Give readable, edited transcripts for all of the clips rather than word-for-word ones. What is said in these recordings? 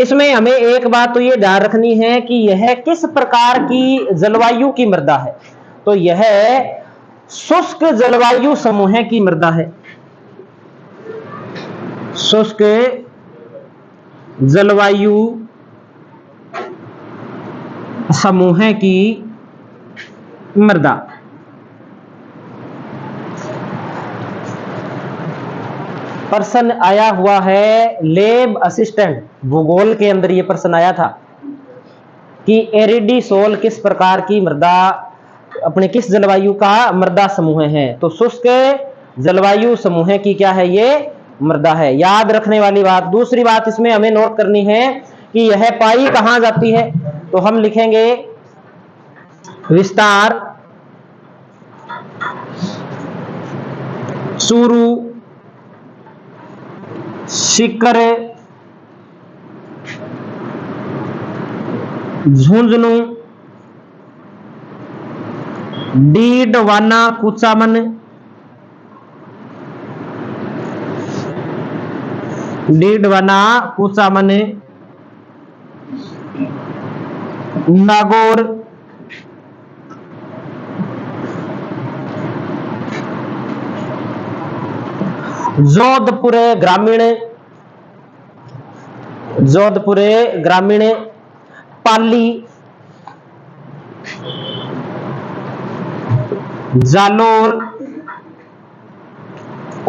इसमें हमें एक बात तो ये ध्यान रखनी है कि यह किस प्रकार की जलवायु की मृदा है। तो यह शुष्क जलवायु समूह की मृदा है। शुष्क जलवायु समूह की मृदा। प्रश्न आया हुआ है लैब असिस्टेंट भूगोल के अंदर, यह प्रश्न आया था कि एरिडीसोल किस प्रकार की मृदा, अपने किस जलवायु का मृदा समूह है। तो शुष्क जलवायु समूह की क्या है, ये मृदा है। याद रखने वाली बात। दूसरी बात इसमें हमें नोट करनी है कि यह पाई कहां जाती है। तो हम लिखेंगे विस्तार, चूरू, सीकर, झुंझुनू, डीडवाना, कुचामन, डीडवाना, कुचामन, नागौर, जोधपुर ग्रामीण, जोधपुर ग्रामीण, पाली, जालोर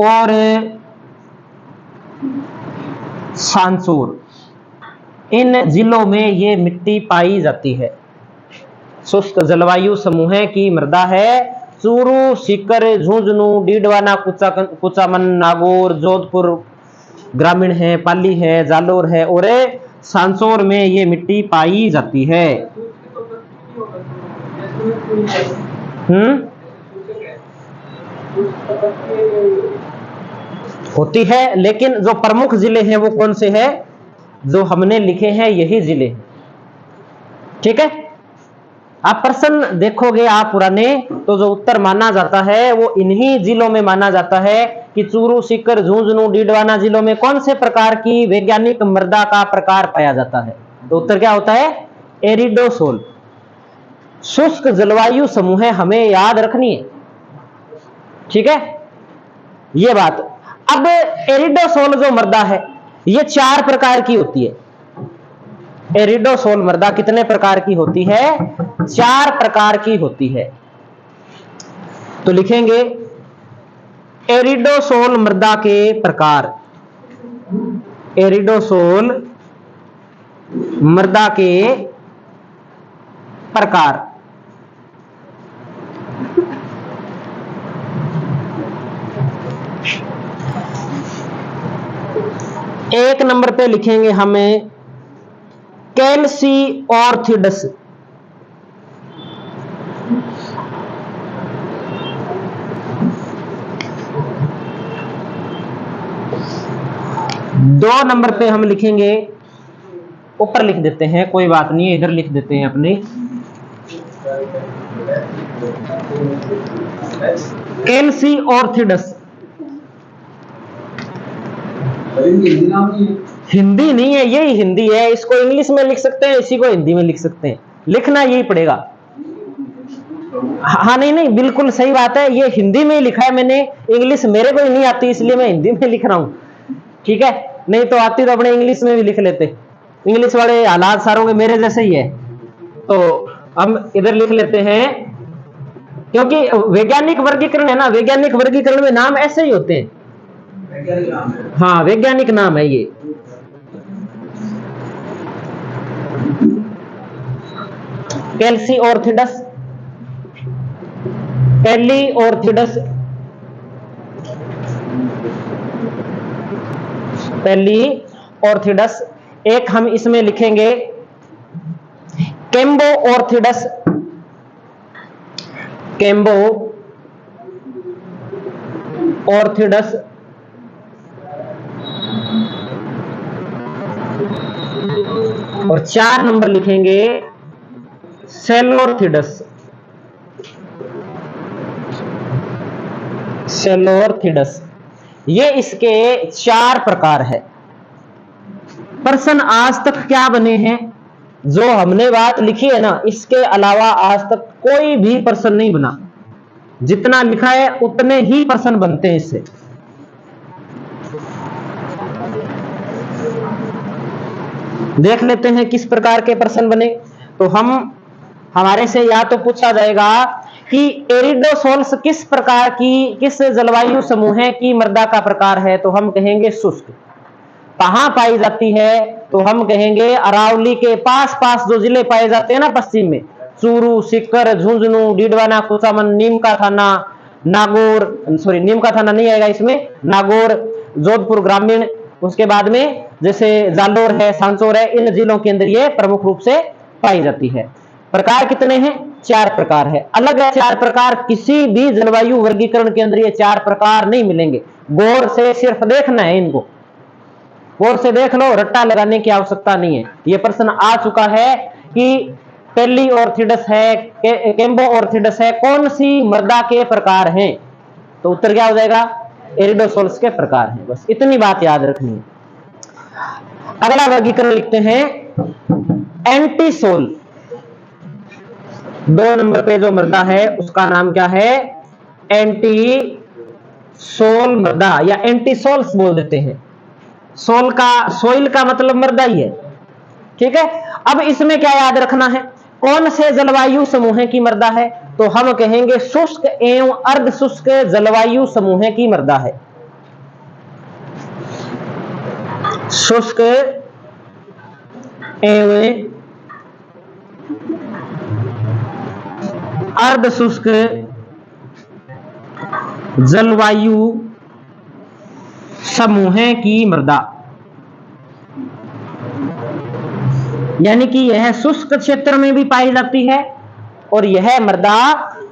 और सांसूर, इन जिलों में ये मिट्टी पाई जाती है। शुष्क जलवायु समूह की मृदा है चूरू, सीकर, झुंझुनू, डीडवाना, कुचामन, नागौर, जोधपुर ग्रामीण है, पाली है, जालोर है और सांसौर में ये मिट्टी पाई जाती है। होती है, लेकिन जो प्रमुख जिले हैं वो कौन से हैं, जो हमने लिखे हैं यही जिले हैं। ठीक है, आप प्रश्न देखोगे आप पुराने, तो जो उत्तर माना जाता है वो इन्हीं जिलों में माना जाता है कि चूरू, सीकर, झुंझुनू, डीडवाना जिलों में कौन से प्रकार की वैज्ञानिक मृदा का प्रकार पाया जाता है। तो उत्तर क्या होता है, एरिडोसोल। शुष्क जलवायु समूह हमें याद रखनी है। ठीक है, ये बात। अब एरिडोसोल जो मृदा है ये 4 प्रकार की होती है। एरिडोसोल मृदा कितने प्रकार की होती है, 4 प्रकार की होती है। तो लिखेंगे एरिडोसोल मृदा के प्रकार, एरिडोसोल मृदा के प्रकार। एक नंबर पे लिखेंगे हमें कैल्सिओर्थीडस। दो नंबर पे हम लिखेंगे, ऊपर लिख देते हैं, कोई बात नहीं, इधर लिख देते हैं अपनी, कैल्सिओर्थीडस। हिंदी नहीं है, यही हिंदी है। इसको इंग्लिश में लिख सकते हैं, इसी को हिंदी में लिख सकते हैं, लिखना यही पड़ेगा। हाँ नहीं नहीं, बिल्कुल सही बात है, ये हिंदी में ही लिखा है मैंने, इंग्लिश मेरे को ही नहीं आती इसलिए मैं हिंदी में लिख रहा हूं। ठीक है, नहीं तो आती तो अपने इंग्लिश में भी लिख लेते। इंग्लिश वाले हालात सारों के मेरे जैसे ही है, तो हम इधर लिख लेते हैं, क्योंकि वैज्ञानिक वर्गीकरण है ना, वैज्ञानिक वर्गीकरण में नाम ऐसे ही होते हैं। हाँ, वैज्ञानिक नाम है ये। कैल्सिओर्थीडस, कैलिओर्थीडस, कैलिओर्थीडस। एक हम इसमें लिखेंगे कैम्बोओर्थीडस, कैम्बोओर्थीडस। और 4 नंबर लिखेंगे सेलोर्थीडस, सेलोर्थीडस। ये इसके 4 प्रकार है। प्रश्न आज तक क्या बने हैं, जो हमने बात लिखी है ना, इसके अलावा आज तक कोई भी प्रश्न नहीं बना। जितना लिखा है उतने ही प्रश्न बनते हैं इससे। देख लेते हैं किस प्रकार के प्रश्न बने। तो हमारे से या तो पूछा जाएगा कि एरिडोसोल्स किस प्रकार की, किस जलवायु समूह की मृदा का प्रकार है, तो हम कहेंगे शुष्क। कहां पाई जाती है, तो हम कहेंगे अरावली के पास पास जो जिले पाए जाते हैं ना पश्चिम में, चूरू, सीकर, झुंझुनू, डीडवाना, कुचामन, नीम का थाना, नागौर, सॉरी नीम का थाना नहीं आएगा इसमें, नागौर, जोधपुर ग्रामीण, उसके बाद में जैसे जालोर है, सांचौर है, इन जिलों के अंदर ये प्रमुख रूप से पाई जाती है। प्रकार कितने हैं? 4 प्रकार है। अलग है 4 प्रकार, किसी भी जलवायु वर्गीकरण के अंदर ये 4 प्रकार नहीं मिलेंगे। गौर से सिर्फ देखना है इनको, गौर से देख लो, रट्टा लगाने की आवश्यकता नहीं है। ये प्रश्न आ चुका है कि पेली ऑर्थिडस है, केम्बो ऑर्थिडस है, कौन सी मृदा के प्रकार हैं, तो उत्तर क्या हो जाएगा? एरिडोसोल्स के प्रकार हैं। बस इतनी बात याद रखनी है। अगला वर्गीकरण लिखते हैं एंटीसोल। 2 नंबर पे जो मृदा है उसका नाम क्या है? एंटीसोल मृदा या एंटीसोल्स बोल देते हैं। सोल का, सोइल का मतलब मृदा ही है, ठीक है। अब इसमें क्या याद रखना है, कौन से जलवायु समूह की मृदा है, तो हम कहेंगे शुष्क एवं अर्ध शुष्क जलवायु समूह की मृदा है। शुष्क एवं अर्ध शुष्क जलवायु समूह की मृदा, यानी कि यह शुष्क क्षेत्र में भी पाई जाती है और यह मृदा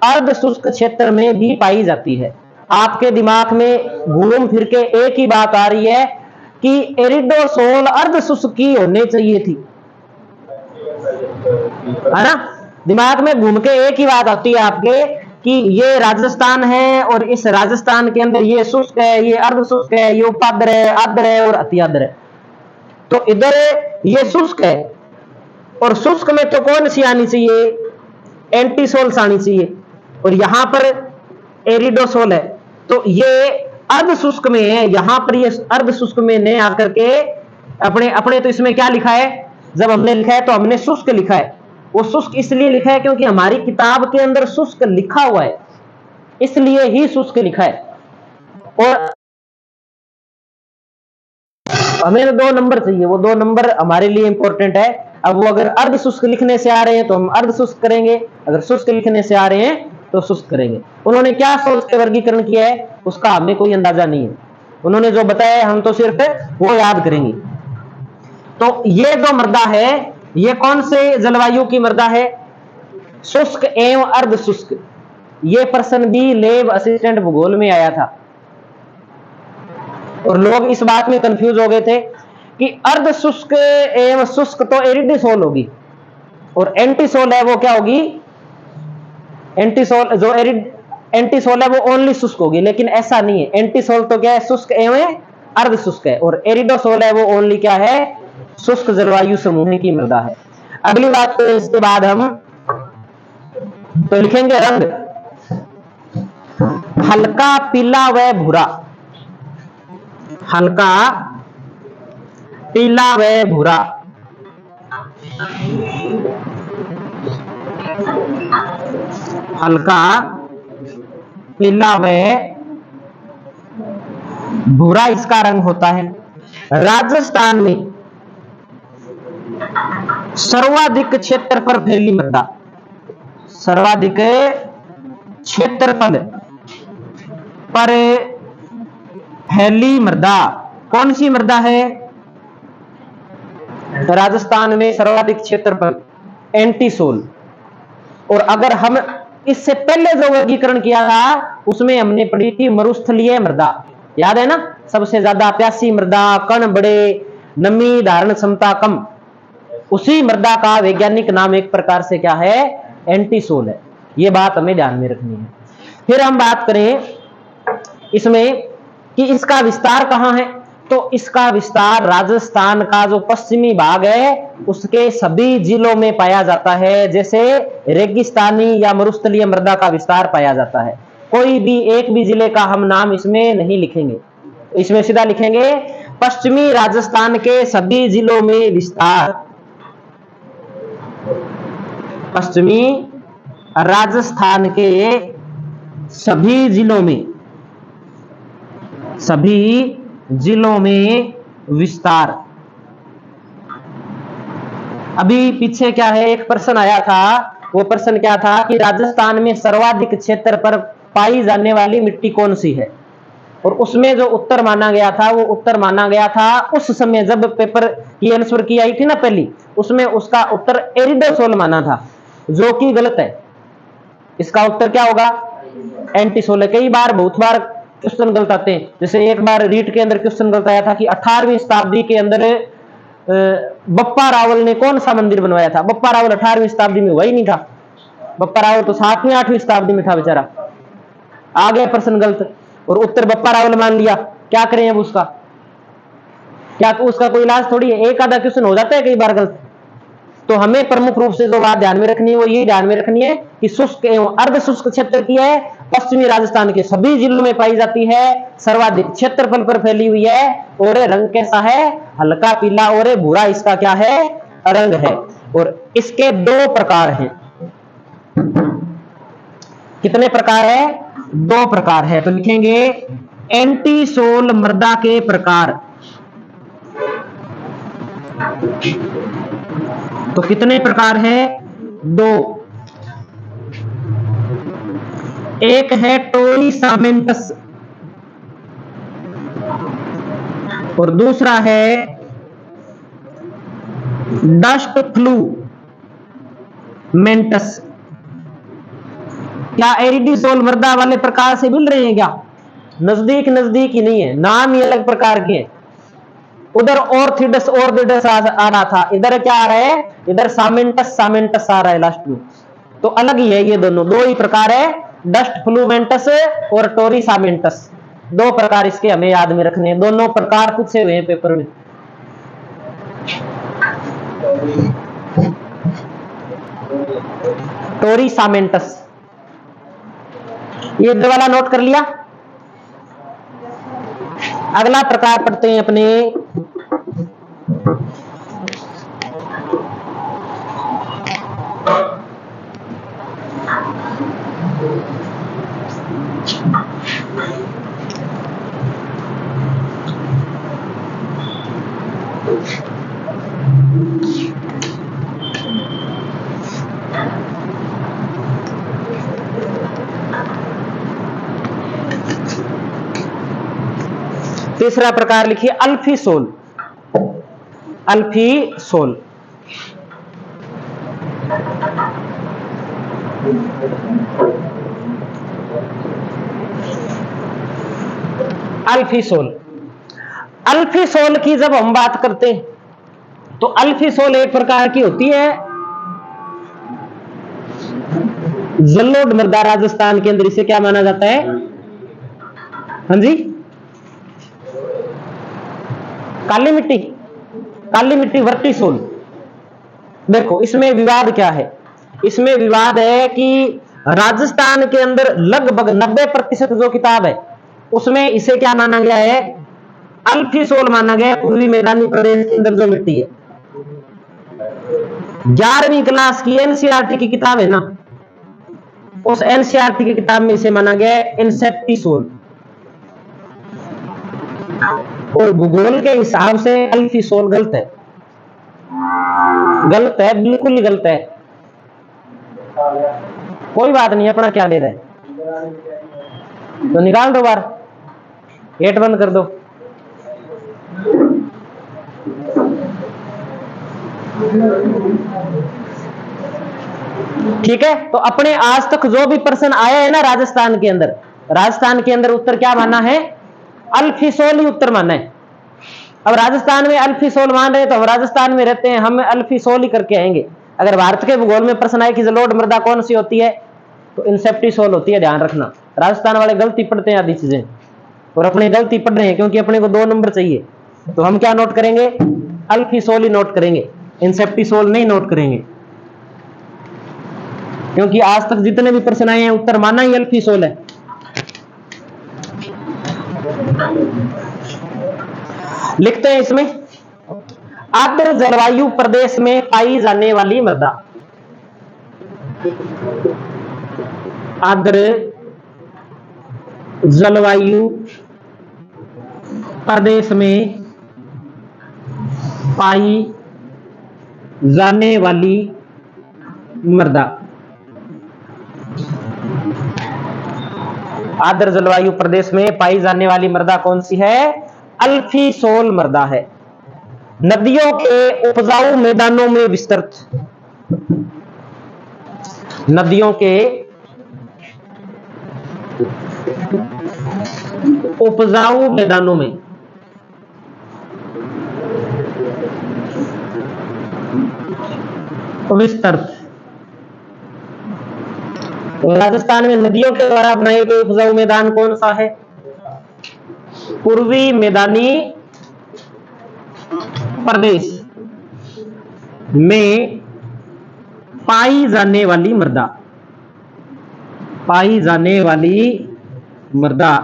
अर्ध शुष्क क्षेत्र में भी पाई जाती है। आपके दिमाग में घूम फिर के एक ही बात आ रही है कि एरिडोसोल अर्ध शुष्क की होनी चाहिए थी, है ना। दिमाग में घूम के एक ही बात आती है आपके कि ये राजस्थान है और इस राजस्थान के अंदर ये शुष्क है, ये अर्ध शुष्क है, ये उपाद्र है, आद्र है और अतिआद्र है। तो इधर ये शुष्क है और शुष्क में तो कौन सी आनी चाहिए? एंटीसोल्स आनी चाहिए, और यहां पर एरिडोसोल है, तो ये अर्ध शुष्क में है। यहां पर ये अर्ध शुष्क में ने आकर के अपने तो इसमें क्या लिखा है, जब हमने लिखा है तो हमने शुष्क लिखा है। वो शुष्क इसलिए लिखा है क्योंकि हमारी किताब के अंदर शुष्क लिखा हुआ है, इसलिए ही शुष्क लिखा है। और हमें 2 नंबर चाहिए, वो 2 नंबर हमारे लिए इंपॉर्टेंट है। अब वो अगर अर्ध शुष्क लिखने से आ रहे हैं तो हम अर्ध शुष्क करेंगे, अगर शुष्क लिखने से आ रहे हैं तो शुष्क करेंगे। उन्होंने क्या सोच के वर्गीकरण किया है उसका हमें कोई अंदाजा नहीं है, उन्होंने जो बताया है हम तो सिर्फ वो याद करेंगे। तो ये जो मृदा है ये कौन से जलवायु की मृदा है? शुष्क एवं अर्ध शुष्क। ये प्रश्न भी लेब असिस्टेंट भूगोल में आया था और लोग इस बात में कंफ्यूज हो गए थे कि अर्ध शुष्क एवं शुष्क तो एरिडोसोल होगी और एंटीसोल है वो क्या होगी? एंटीसोल, जो एंटीसोल है वो ओनली शुष्क होगी, लेकिन ऐसा नहीं है। एंटीसोल तो क्या है? शुष्क एवं अर्ध शुष्क है, और एरिडोसोल है वो ओनली क्या है? शुष्क जलवायु समूह की मृदा है। अगली बात तो इसके बाद हम तो लिखेंगे रंग, हल्का पीला व भूरा, हल्का पीला व भूरा, हल्का पीला व भूरा इसका रंग होता है। राजस्थान में सर्वाधिक क्षेत्र पर फैली मृदा, सर्वाधिक क्षेत्रफल पर फैली मृदा कौन सी मृदा है? राजस्थान में सर्वाधिक क्षेत्रफल एंटीसोल। और अगर हम इससे पहले जो वर्गीकरण किया था उसमें हमने पढ़ी थी मरुस्थलीय मृदा, याद है ना? सबसे ज्यादा प्यासी मृदा, कण बड़े, नमी धारण क्षमता कम, उसी मृदा का वैज्ञानिक नाम एक प्रकार से क्या है? एंटीसोल है। ये बात हमें ध्यान में रखनी है। फिर हम बात करें इसमें कि इसका विस्तार कहां है, तो इसका विस्तार राजस्थान का जो पश्चिमी भाग है उसके सभी जिलों में पाया जाता है, जैसे रेगिस्तानी या मरुस्थलीय मृदा का विस्तार पाया जाता है। कोई भी एक भी जिले का हम नाम इसमें नहीं लिखेंगे, इसमें सीधा लिखेंगे पश्चिमी राजस्थान के सभी जिलों में विस्तार, पश्चिमी राजस्थान के सभी जिलों में विस्तार। अभी पीछे क्या है, एक प्रश्न आया था, वो प्रश्न क्या था कि राजस्थान में सर्वाधिक क्षेत्र पर पाई जाने वाली मिट्टी कौन सी है, और उसमें जो उत्तर माना गया था वो उत्तर माना गया था उस समय जब पेपर की आंसर की आई थी ना पहली, उसमें उसका उत्तर एरिडोसोल माना था, जो कि गलत है। इसका उत्तर क्या होगा, एंटीसोल है। कई बार बहुत बार क्वेश्चन गलत आते हैं, जैसे एक बार रीट के अंदर क्वेश्चन गलत आया था कि 18वीं शताब्दी के अंदर बप्पा रावल ने कौन सा मंदिर बनवाया था। बप्पा रावल 18वीं शताब्दी में हुआ ही नहीं था, बप्पा रावल तो 7वीं 8वीं शताब्दी में था बेचारा। आ गया प्रश्न गलत और उत्तर बप्पा रावल मान लिया, क्या करें अब उसका, क्या उसका कोई इलाज थोड़ी है, एक आधा क्वेश्चन हो जाता है कई बार गलत। तो हमें प्रमुख रूप से जो बात ध्यान में रखनी है वो ये ध्यान में रखनी है कि शुष्क एवं अर्ध शुष्क क्षेत्र की है, पश्चिमी राजस्थान के सभी जिलों में पाई जाती है, सर्वाधिक क्षेत्रफल पर फैली हुई है, और रंग कैसा है, हल्का पीला और भूरा इसका क्या है, रंग है। और इसके 2 प्रकार हैं। कितने प्रकार है, 2 प्रकार है। तो लिखेंगे एंटीसोल मृदा के प्रकार। तो कितने प्रकार है, 2। एक है टोरीसामेंटस और दूसरा है डस्ट फ्लूमेंटस। क्या एरिडोसोल मृदा वाले प्रकार से मिल रहे हैं क्या, नजदीक नजदीक ही नहीं है, नाम ही अलग प्रकार के हैं। उधर ऑर्थिडस ऑर्थिडस आ रहा था, इधर क्या आ रहा है, इधर सामेंटस सामेंटस आ रहा है लास्ट में, तो अलग ही है। ये दोनों 2 ही प्रकार है, डस्ट फ्लूमेंटस और टोरीसामेंटस। 2 प्रकार इसके हमें याद में रखने हैं, दोनों प्रकार पूछे हुए हैं पेपर में। टोरीसामेंटस, ये वाला नोट कर लिया। अगला प्रकार पढ़ते हैं अपने तीसरा प्रकार लिखिए अल्फीसोल। अल्फीसोल अल्फीसोल अल्फीसोल की जब हम बात करते हैं तो अल्फीसोल एक प्रकार की होती है जलोढ़ मृदा। राजस्थान के अंदर इसे क्या माना जाता है, हाँ जी, काली मिट्टी, काली मिट्टी वर्टिसोल। देखो इसमें विवाद क्या है, इसमें विवाद है कि राजस्थान के अंदर लगभग 90% जो किताब है उसमें इसे क्या माना गया है, अल्फीसोल माना गया है। पूर्वी मैदानी प्रदेश के अंदर जो मिट्टी है, 11वीं क्लास की एनसीईआरटी की किताब है ना, उस एनसीईआरटी की किताब में इसे माना गया है इंसेप्टिसोल। और भूगोल के हिसाब से अल्फीसोल गलत है, गलत है, बिल्कुल ही गलत है। कोई बात नहीं, अपना क्या ले रहा है, तो निकाल दो बार, गेट बंद कर दो। ठीक है, तो अपने आज तक जो भी प्रश्न आया है ना राजस्थान के अंदर उत्तर क्या माना है, अल्फीसोल ही उत्तर माना है। अब राजस्थान में अल्फीसोल मान रहे तो हम राजस्थान में रहते हैं, हम अल्फीसोल ही करके आएंगे। अगर भारत के भूगोल में प्रश्न आए कि जलोढ़ मृदा कौन सी होती है तो इंसेप्टिसोल होती है, ध्यान रखना। राजस्थान वाले गलती पढ़ते हैं आधी चीजें और अपने गलती पढ़ रहे हैं क्योंकि अपने को 2 नंबर चाहिए। तो हम क्या नोट करेंगे? अल्फिसोल ही नोट करेंगे, इंसेप्टिसोल नहीं नोट करेंगे, क्योंकि आज तक जितने भी प्रश्न आए हैं उत्तर माना ही अल्फिसोल है। लिखते हैं इसमें, आर्द्र जलवायु प्रदेश में पाई जाने वाली मृदा, आर्द्र जलवायु प्रदेश में पाई जाने वाली मृदा, आर्द्र जलवायु प्रदेश में पाई जाने वाली मृदा कौन सी है? अल्फिसोल मृदा है। नदियों के उपजाऊ मैदानों में विस्तृत, नदियों के उपजाऊ मैदानों में विस्तृत, राजस्थान में नदियों के द्वारा बनाए गए उपजाऊ मैदान कौन सा है? पूर्वी मैदानी प्रदेश में पाई जाने वाली मृदा, पाई जाने वाली मृदा,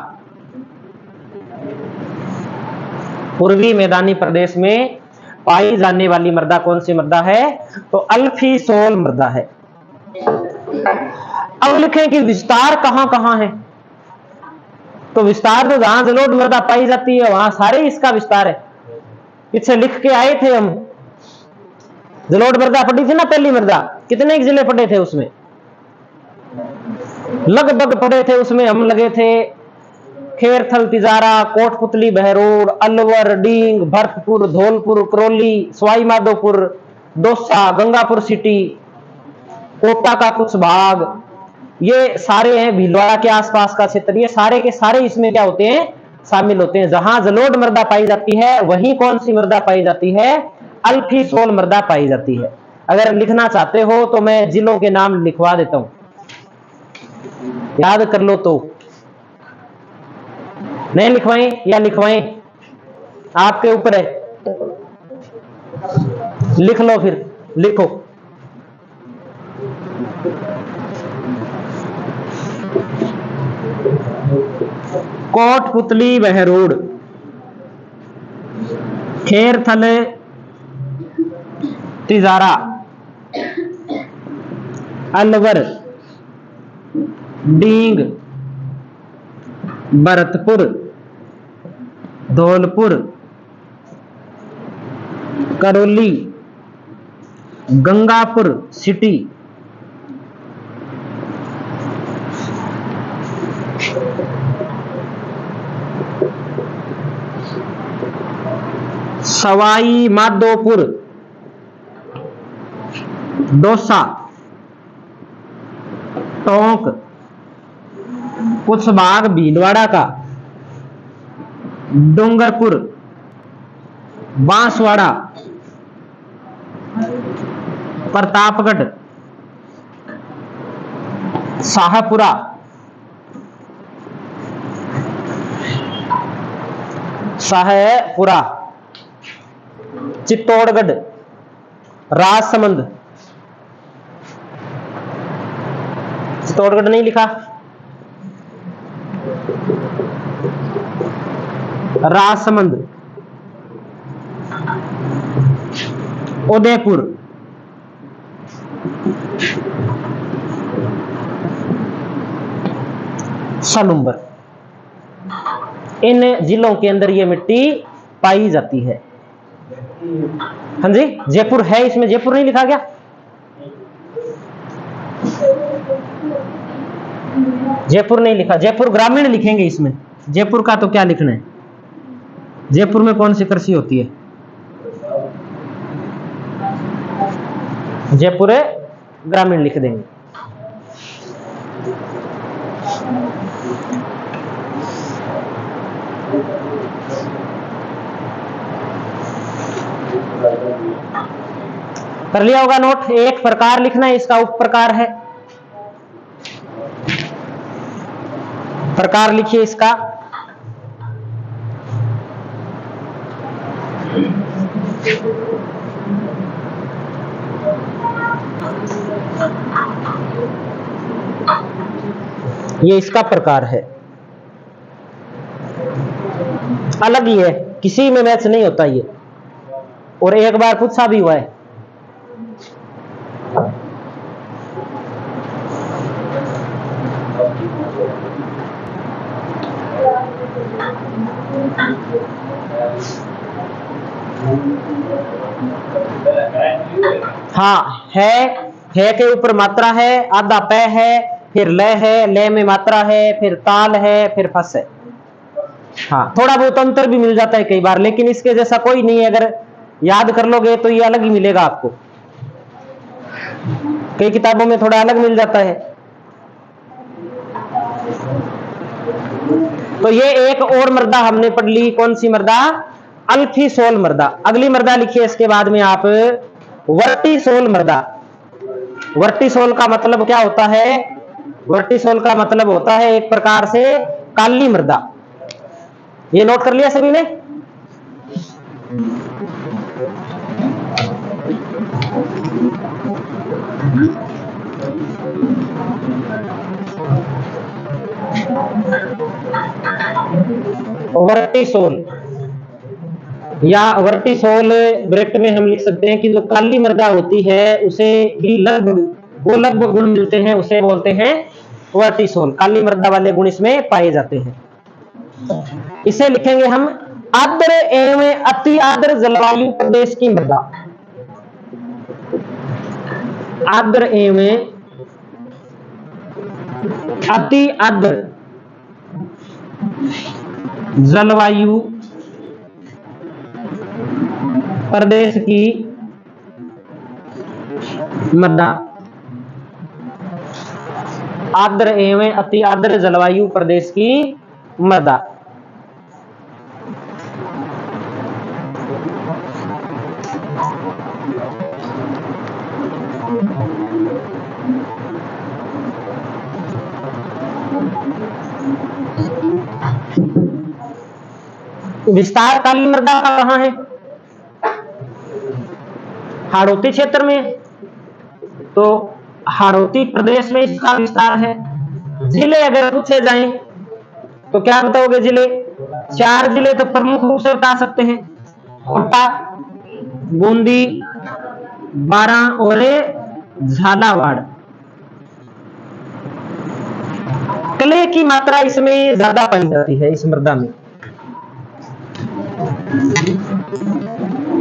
पूर्वी मैदानी प्रदेश में पाई जाने वाली मृदा कौन सी मृदा है? तो अल्फिसोल मृदा है। अब लिखें कि विस्तार कहां कहां है। तो विस्तार तो जहां जलोढ़ मृदा पाई जाती है वहां सारे इसका विस्तार है। पीछे लिख के आए थे हम, जलोढ़ मृदा पड़ी थी ना पहली मृदा, कितने जिले पड़े थे उसमें? लगभग पड़े थे उसमें, हम लगे थे खेरथल, तिजारा, कोटपुतली, बहरोड, अलवर, डींग, भरतपुर, धौलपुर, करौली, सवाई माधोपुर, दौसा, गंगापुर सिटी, कोटा का कुछ भाग, ये सारे हैं भीलवाड़ा के आसपास का क्षेत्र, ये सारे के सारे इसमें क्या होते हैं? शामिल होते हैं। जहां जलोढ़ मृदा पाई जाती है वहीं कौन सी मृदा पाई जाती है? अल्फिसोल मृदा पाई जाती है। अगर लिखना चाहते हो तो मैं जिलों के नाम लिखवा देता हूं, याद कर लो। तो नहीं लिखवाएं या लिखवाएं, आपके ऊपर है, लिख लो, फिर लिखो। कोटपुतली, बहरोड, खेरथल, तिजारा, अलवर, डींग, भरतपुर, धौलपुर, करौली, गंगापुर सिटी, सवाई माधोपुर, दौसा, टोंक, कुछ भाग भीलवाड़ा का, डूंगरपुर, बांसवाड़ा, प्रतापगढ़, शाहपुरा, शाहपुरा, चित्तौड़गढ़, राजसमंद, चित्तौड़गढ़ नहीं लिखा, राजसमंद, उदयपुर, सलूम्बर, इन जिलों के अंदर ये मिट्टी पाई जाती है। हाँ जी, जयपुर है इसमें, जयपुर नहीं लिखा गया? जयपुर नहीं लिखा, जयपुर ग्रामीण लिखेंगे इसमें। जयपुर का तो क्या लिखना है? जयपुर में कौन सी कृषि होती है? जयपुर ग्रामीण लिख देंगे। कर लिया होगा नोट। एक प्रकार लिखना है, इसका उप प्रकार है, प्रकार लिखिए इसका। ये इसका प्रकार है, अलग ही है, किसी में मैच नहीं होता ये, और एक बार पूछा भी हुआ है। हाँ, है के ऊपर मात्रा है, आधा पै है, फिर ल है, ले में मात्रा है, फिर ताल है, फिर फस है। हाँ, थोड़ा बहुत अंतर भी मिल जाता है कई बार, लेकिन इसके जैसा कोई नहीं है। अगर याद कर लोगे तो ये अलग ही मिलेगा आपको, कई किताबों में थोड़ा अलग मिल जाता है। तो ये एक और मृदा हमने पढ़ ली, कौन सी मृदा? अल्फीसोल मृदा। अगली मृदा लिखिए इसके बाद में आप, वर्टिसोल मृदा। वर्टिसोल का मतलब क्या होता है? वर्टिसोल का मतलब होता है एक प्रकार से काली मृदा। ये नोट कर लिया सभी ने? वर्टिसोल या वर्टिसोल ब्रैकेट में हम लिख सकते हैं कि जो काली मृदा होती है उसे भी लगभग गुण मिलते हैं, उसे बोलते हैं वर्टिसोल। काली मृदा वाले गुण इसमें पाए जाते हैं। इसे लिखेंगे हम आर्द्र एवं अति आर्द्र जलवायु प्रदेश की मृदा। आर्द्र एवं अति आर्द्र जलवायु प्रदेश की मृदा। आर्द्र एवं अति आर्द्र जलवायु प्रदेश की मृदा। विस्तार काली मृदा का कहां है? हाड़ौती क्षेत्र में। तो हाड़ौती प्रदेश में इसका विस्तार है। जिले अगर पूछे जाएं तो क्या बताओगे? जिले 4 जिले तो प्रमुख रूप से बता सकते हैं, कोटा, बूंदी, बारां और झालावाड़। क्ले की मात्रा इसमें ज्यादा पाई जाती है, इस मृदा में।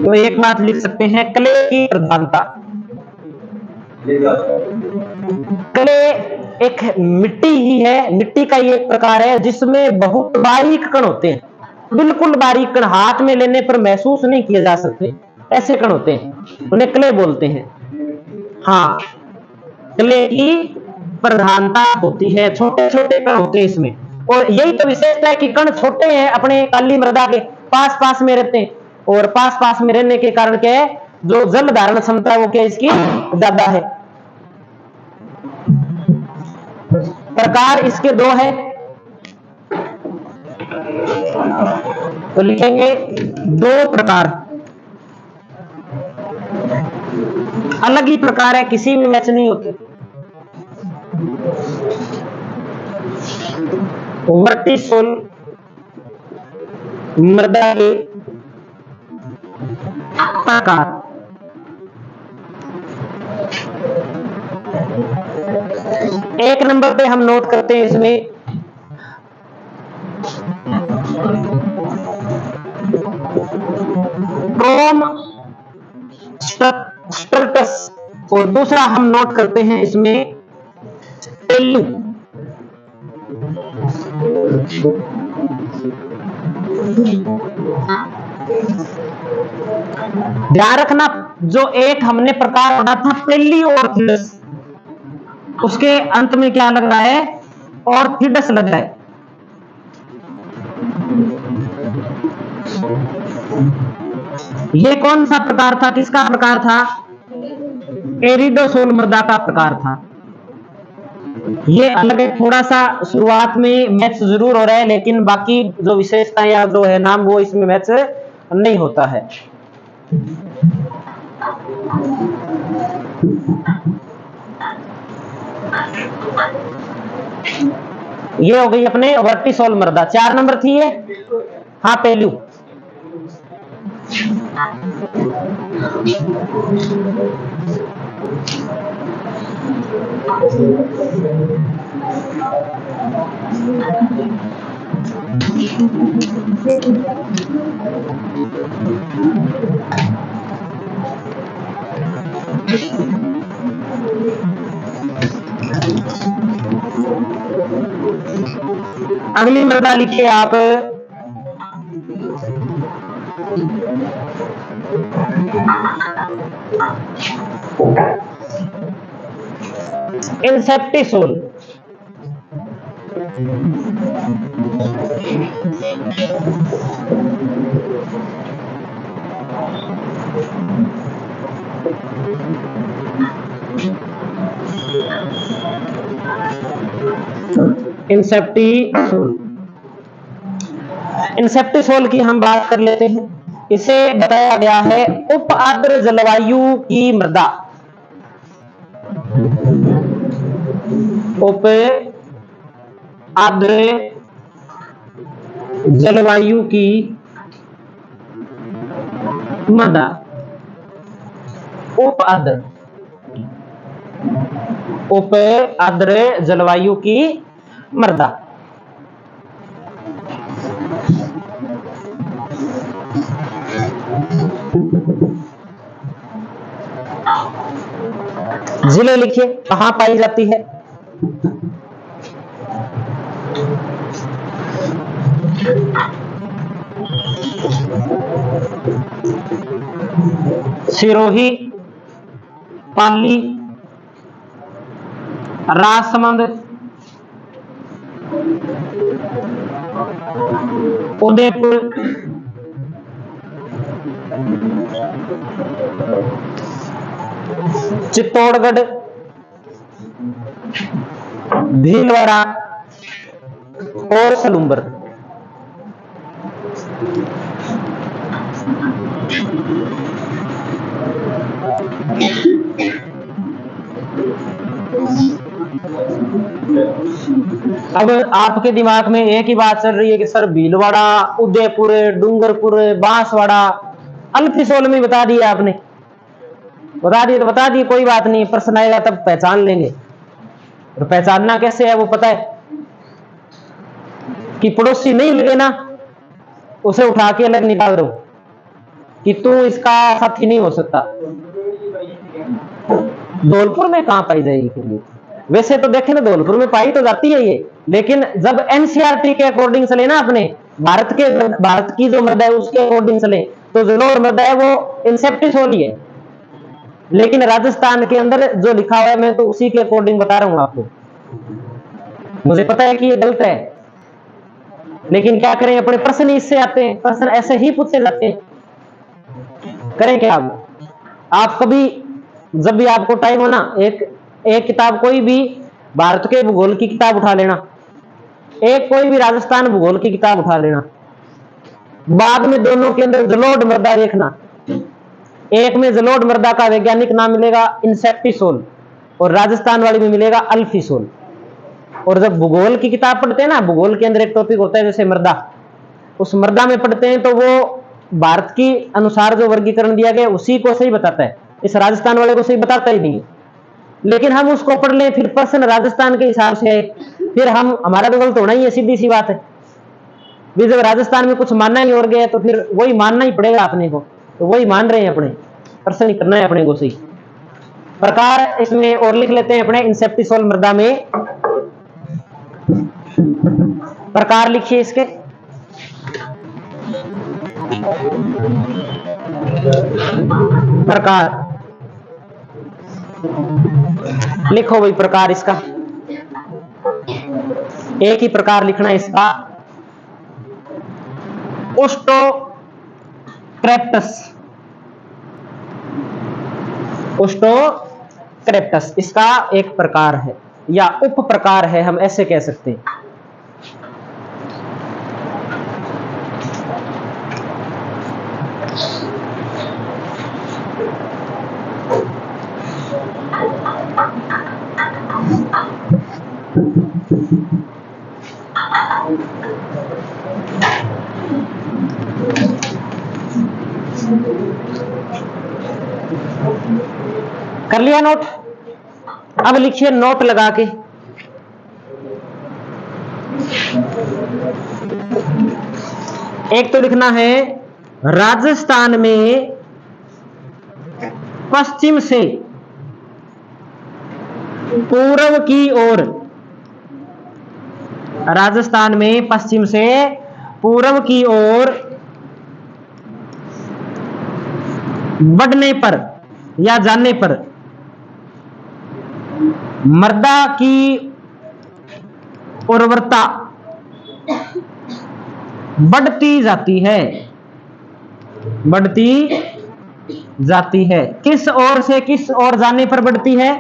तो एक बात लिख सकते हैं, क्ले की प्रधानता। क्ले एक मिट्टी ही है, मिट्टी का ये एक प्रकार है जिसमें बहुत बारीक कण होते हैं, बिल्कुल बारीक कण, हाथ में लेने पर महसूस नहीं किए जा सकते, ऐसे कण होते हैं, उन्हें क्ले बोलते हैं। हाँ, क्ले की प्रधानता होती है, छोटे छोटे कण होते हैं इसमें। और यही तो विशेषता है कि कण छोटे हैं, अपने काली मृदा के पास पास में रहते हैं, और पास पास में रहने के कारण क्या है, जो जल धारण क्षमता है वो क्या इसकी ज्यादा है। प्रकार इसके 2 है, तो लिखेंगे 2 प्रकार, अलग ही प्रकार है, किसी में मैच नहीं होते। वर्टिसोल मृदा के प्रकार। एक नंबर पे हम नोट करते हैं इसमें क्रोम स्ट्रटस, और दूसरा हम नोट करते हैं इसमें टेल्लू। ध्यान रखना, जो एक हमने प्रकार पढ़ा था पेलियोर्थिडस, उसके अंत में क्या लग रहा है? ऑर्थिडस लग रहा है। ये कौन सा प्रकार था, किसका प्रकार था? एरिडोसोल मृदा का प्रकार था। ये अलग है, थोड़ा सा शुरुआत में मैच जरूर हो रहा है, लेकिन बाकी जो विशेषता या जो है नाम वो इसमें मैच नहीं होता है। ये हो गई अपने वर्टिसोल मृदा। 4 नंबर थी ये, हाँ पहलू। अगली मृदा लिखिए आप, इंसेप्टिसोल। इंसेप्टिसोल, इंसेप्टिसोल की हम बात कर लेते हैं। इसे बताया गया है उप आर्द्र जलवायु की मृदा। उप आर्द्र जलवायु की मृदा। उप आर्द्र जलवायु की मृदा। जिले लिखिए कहां पाई जाती है। सिरोही, पाली, राजसमंद, उदयपुर, चित्तौड़गढ़, भीलवाड़ा और सलूंबर। अब आपके दिमाग में एक ही बात चल रही है कि सर भीलवाड़ा, उदयपुर, डूंगरपुर, बांसवाड़ा, अल्फिसोल में बता दिया आपने। बता दिए तो बता दिए, कोई बात नहीं, प्रश्न आएगा तब पहचान लेंगे। और पहचानना कैसे है वो पता है कि पड़ोसी नहीं लगे ना, उसे उठा के अलग निकाल दो कि तू इसका साथी नहीं हो सकता। धौलपुर में कहां पाई जाएगी फिर ये? वैसे तो देखें ना, धौलपुर में पाई तो जाती है ये, लेकिन जब एनसीईआरटी के अकॉर्डिंग चले ना, अपने भारत की जो मृदा है उसके अकॉर्डिंग चले, तो जो मृदा है वो इंसेप्टिसोल ही है। लेकिन राजस्थान के अंदर जो लिखा हुआ है मैं तो उसी के अकॉर्डिंग बता रहा हूं आपको। मुझे पता है कि ये गलत है, लेकिन क्या करें, अपने प्रश्न इससे आते हैं, प्रश्न ऐसे ही पूछे जाते हैं, करें क्या। आप कभी जब भी आपको टाइम हो ना, एक किताब कोई भी भारत के भूगोल की किताब उठा लेना, एक कोई भी राजस्थान भूगोल की किताब उठा लेना, बाद में दोनों के अंदर जलोढ़ मृदा देखना। एक में जलोढ़ मृदा का वैज्ञानिक नाम मिलेगा इंसेप्टिसोल और राजस्थान वाली में मिलेगा अल्फिसोल। और जब भूगोल की किताब पढ़ते हैं ना, भूगोल के अंदर एक टॉपिक होता है जैसे मृदा, उस मृदा में पढ़ते हैं तो वो भारत की अनुसार जो वर्गीकरण दिया गया उसी को सही बताता है, इस राजस्थान वाले को सही बताता ही नहीं। लेकिन हम उसको पढ़ लें, फिर प्रश्न राजस्थान के हिसाब से है, फिर हमारा तो गलत होना ही है, सीधी सी बात है। भी जब राजस्थान में कुछ मानना ही और गया तो फिर वही मानना ही पड़ेगा अपने को, तो वही मान रहे हैं अपने, प्रश्न ही करना है अपने को सही। प्रकार इसमें और लिख लेते हैं अपने इंसेप्टिसोल मृदा में। प्रकार लिखिए इसके, प्रकार लिखो भाई, प्रकार इसका एक ही प्रकार लिखना है इसका, ओस्टोक्रेप्टस। ओस्टोक्रेप्टस इसका एक प्रकार है या उप प्रकार है, हम ऐसे कह सकते हैं। कर लिया नोट? अब लिखिए नोट लगा के। एक तो लिखना है राजस्थान में पश्चिम से पूर्व की ओर, राजस्थान में पश्चिम से पूर्व की ओर बढ़ने पर या जाने पर मृदा की उर्वरता बढ़ती जाती है, बढ़ती जाती है। किस ओर से किस ओर जाने पर बढ़ती है?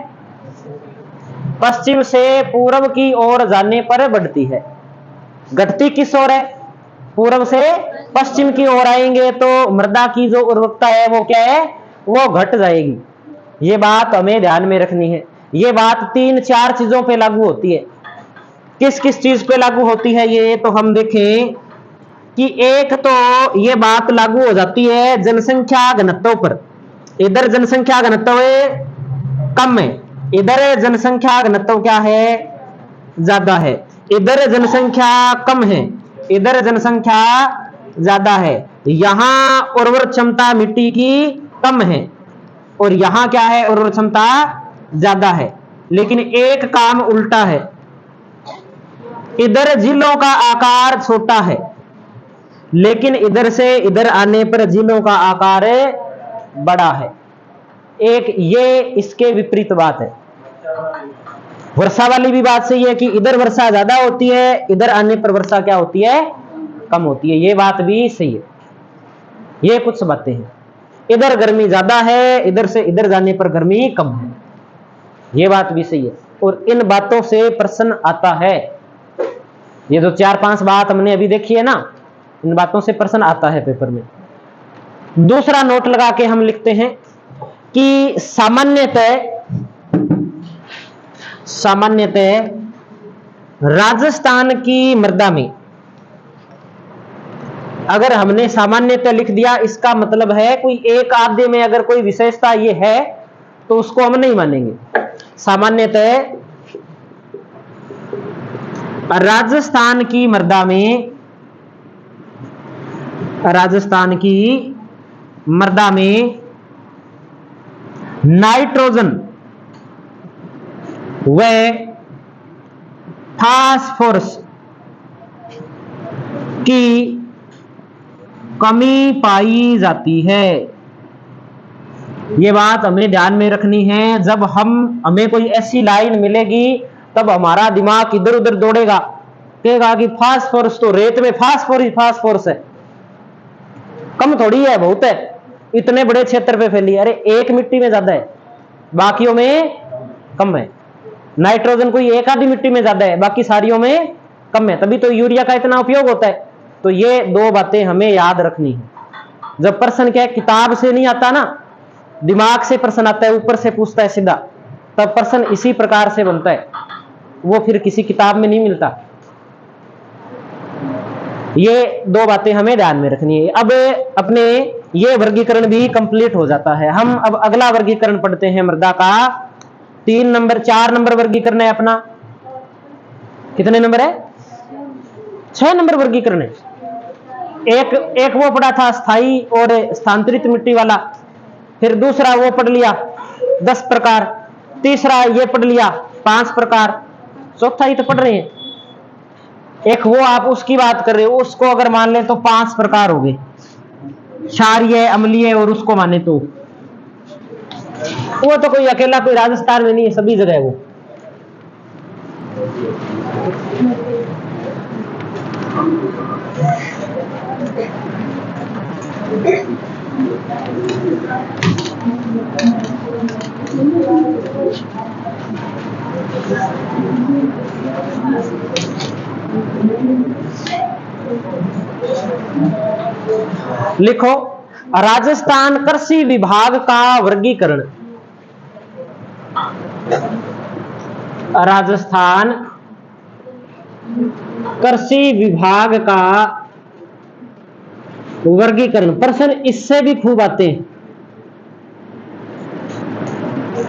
पश्चिम से पूर्व की ओर जाने पर बढ़ती है। घटती किस ओर है? पूर्व से पश्चिम की ओर आएंगे तो मृदा की जो उर्वरता है वो क्या है? वो घट जाएगी। ये बात हमें ध्यान में रखनी है। ये बात 3-4 चीजों पे लागू होती है। किस किस चीज पे लागू होती है ये तो हम देखें कि एक तो ये बात लागू हो जाती है जनसंख्या घनत्व पर। इधर जनसंख्या घनत्व कम है, इधर जनसंख्या घनत्व क्या है? ज्यादा है। इधर जनसंख्या कम है, इधर जनसंख्या ज्यादा है। यहां उर्वर क्षमता मिट्टी की कम है और यहां क्या है? उर्वर क्षमता ज्यादा है। लेकिन एक काम उल्टा है, इधर झीलों का आकार छोटा है लेकिन इधर से इधर आने पर झीलों का आकार बड़ा है। एक ये इसके विपरीत बात है। वर्षा वाली भी बात सही है कि इधर वर्षा ज्यादा होती है, इधर आने पर वर्षा क्या होती है? कम होती है। ये बात भी सही है। ये कुछ बातें हैं। इधर गर्मी ज्यादा है, इधर से इधर जाने पर गर्मी कम है। ये बात भी सही है और इन बातों से प्रश्न आता है। ये जो 4-5 बात हमने अभी देखी है ना, इन बातों से प्रश्न आता है पेपर में। दूसरा नोट लगा के हम लिखते हैं कि सामान्यतः राजस्थान की मृदा में, अगर हमने सामान्यतः लिख दिया इसका मतलब है कोई एक आधे में अगर कोई विशेषता ये है तो उसको हम नहीं मानेंगे। सामान्यतः राजस्थान की मृदा में, राजस्थान की मृदा में नाइट्रोजन व फास्फोरस की कमी पाई जाती है। ये बात हमें ध्यान में रखनी है। जब हमें कोई ऐसी लाइन मिलेगी तब हमारा दिमाग इधर उधर दौड़ेगा, कहेगा कि फास्फोरस तो रेत में फास्फोरस है, कम थोड़ी है, बहुत है, इतने बड़े क्षेत्र पे फैली है। अरे एक मिट्टी में ज्यादा है, बाकियों में कम है। नाइट्रोजन कोई एक आधी मिट्टी में ज्यादा है, बाकी सारियों में कम है, तभी तो यूरिया का इतना उपयोग होता है। तो ये दो बातें हमें याद रखनी है। जब प्रश्न क्या है, किताब से नहीं आता ना, दिमाग से प्रश्न आता है, ऊपर से पूछता है सीधा, तब प्रश्न इसी प्रकार से बनता है, वो फिर किसी किताब में नहीं मिलता। ये दो बातें हमें ध्यान में रखनी है। अब अपने ये वर्गीकरण भी कंप्लीट हो जाता है। हम अब अगला वर्गीकरण पढ़ते हैं मृदा का। 4 नंबर वर्गीकरण है अपना। कितने नंबर है? 6 नंबर वर्गीकरण है। एक वो पढ़ा था स्थायी और स्थानांतरित मिट्टी वाला, फिर दूसरा वो पढ़ लिया 10 प्रकार, तीसरा ये पढ़ लिया 5 प्रकार, चौथा ही तो पढ़ रहे हैं। एक वो आप उसकी बात कर रहे हो, उसको अगर मान ले तो 5 प्रकार हो गए, क्षारीय, अम्लीय, और उसको माने तो वो तो कोई अकेला कोई राजस्थान में नहीं है, सभी जगह है वो। लिखो राजस्थान कृषि विभाग का वर्गीकरण। राजस्थान कृषि विभाग का वर्गीकरण प्रश्न इससे भी खूब आते हैं।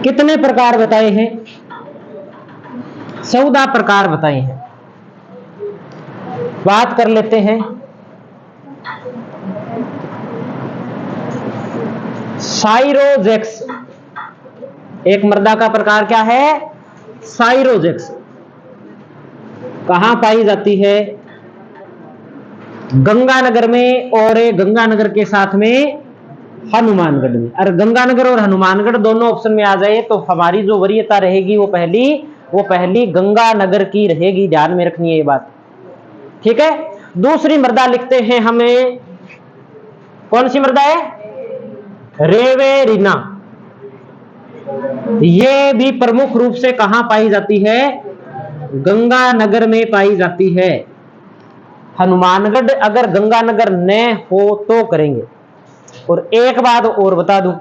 कितने प्रकार बताए हैं? 14 प्रकार बताए हैं। बात कर लेते हैं। साइरोजेक्स एक मृदा का प्रकार क्या है? साइरोजेक्स। कहां पाई जाती है? गंगानगर में, और गंगानगर के साथ में हनुमानगढ़ में। अरे गंगानगर और हनुमानगढ़ दोनों ऑप्शन में आ जाए तो हमारी जो वरीयता रहेगी वो पहली गंगानगर की रहेगी। ध्यान में रखनी है ये बात, ठीक है। दूसरी मृदा लिखते हैं हमें, कौन सी मृदा है? रेवेरिना। ये भी प्रमुख रूप से कहां पाई जाती है? गंगानगर में पाई जाती है। हनुमानगढ़ अगर गंगानगर न हो तो करेंगे। और एक बात और बता दूं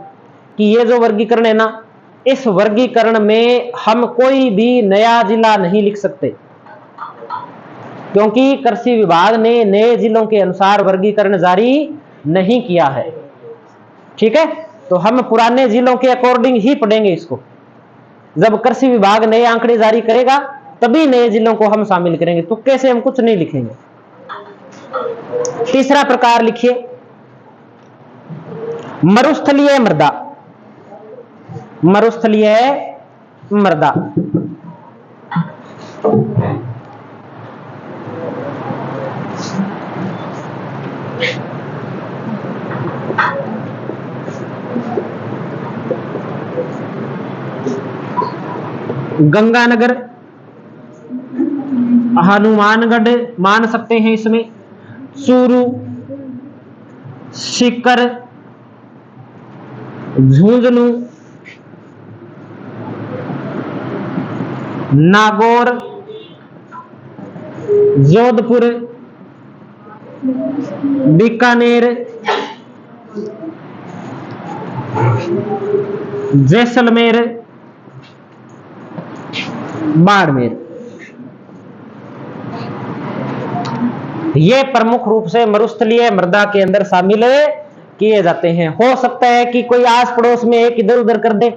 कि ये जो वर्गीकरण है ना, इस वर्गीकरण में हम कोई भी नया जिला नहीं लिख सकते, क्योंकि कृषि विभाग ने नए जिलों के अनुसार वर्गीकरण जारी नहीं किया है, ठीक है। तो हम पुराने जिलों के अकॉर्डिंग ही पढ़ेंगे इसको। जब कृषि विभाग नए आंकड़े जारी करेगा तभी नए जिलों को हम शामिल करेंगे, तुक्के से हम कुछ नहीं लिखेंगे। तीसरा प्रकार लिखिए, मरुस्थलीय मृदा। मरुस्थलीय मृदा गंगानगर, हनुमानगढ़ मान सकते हैं इसमें, चूरू, सीकर, झुंझुनू, नागौर, जोधपुर, बीकानेर, जैसलमेर, बाड़मेर। ये प्रमुख रूप से मरुस्थलीय मृदा के अंदर शामिल किए जाते हैं। हो सकता है कि कोई आस पड़ोस में एक इधर उधर कर दे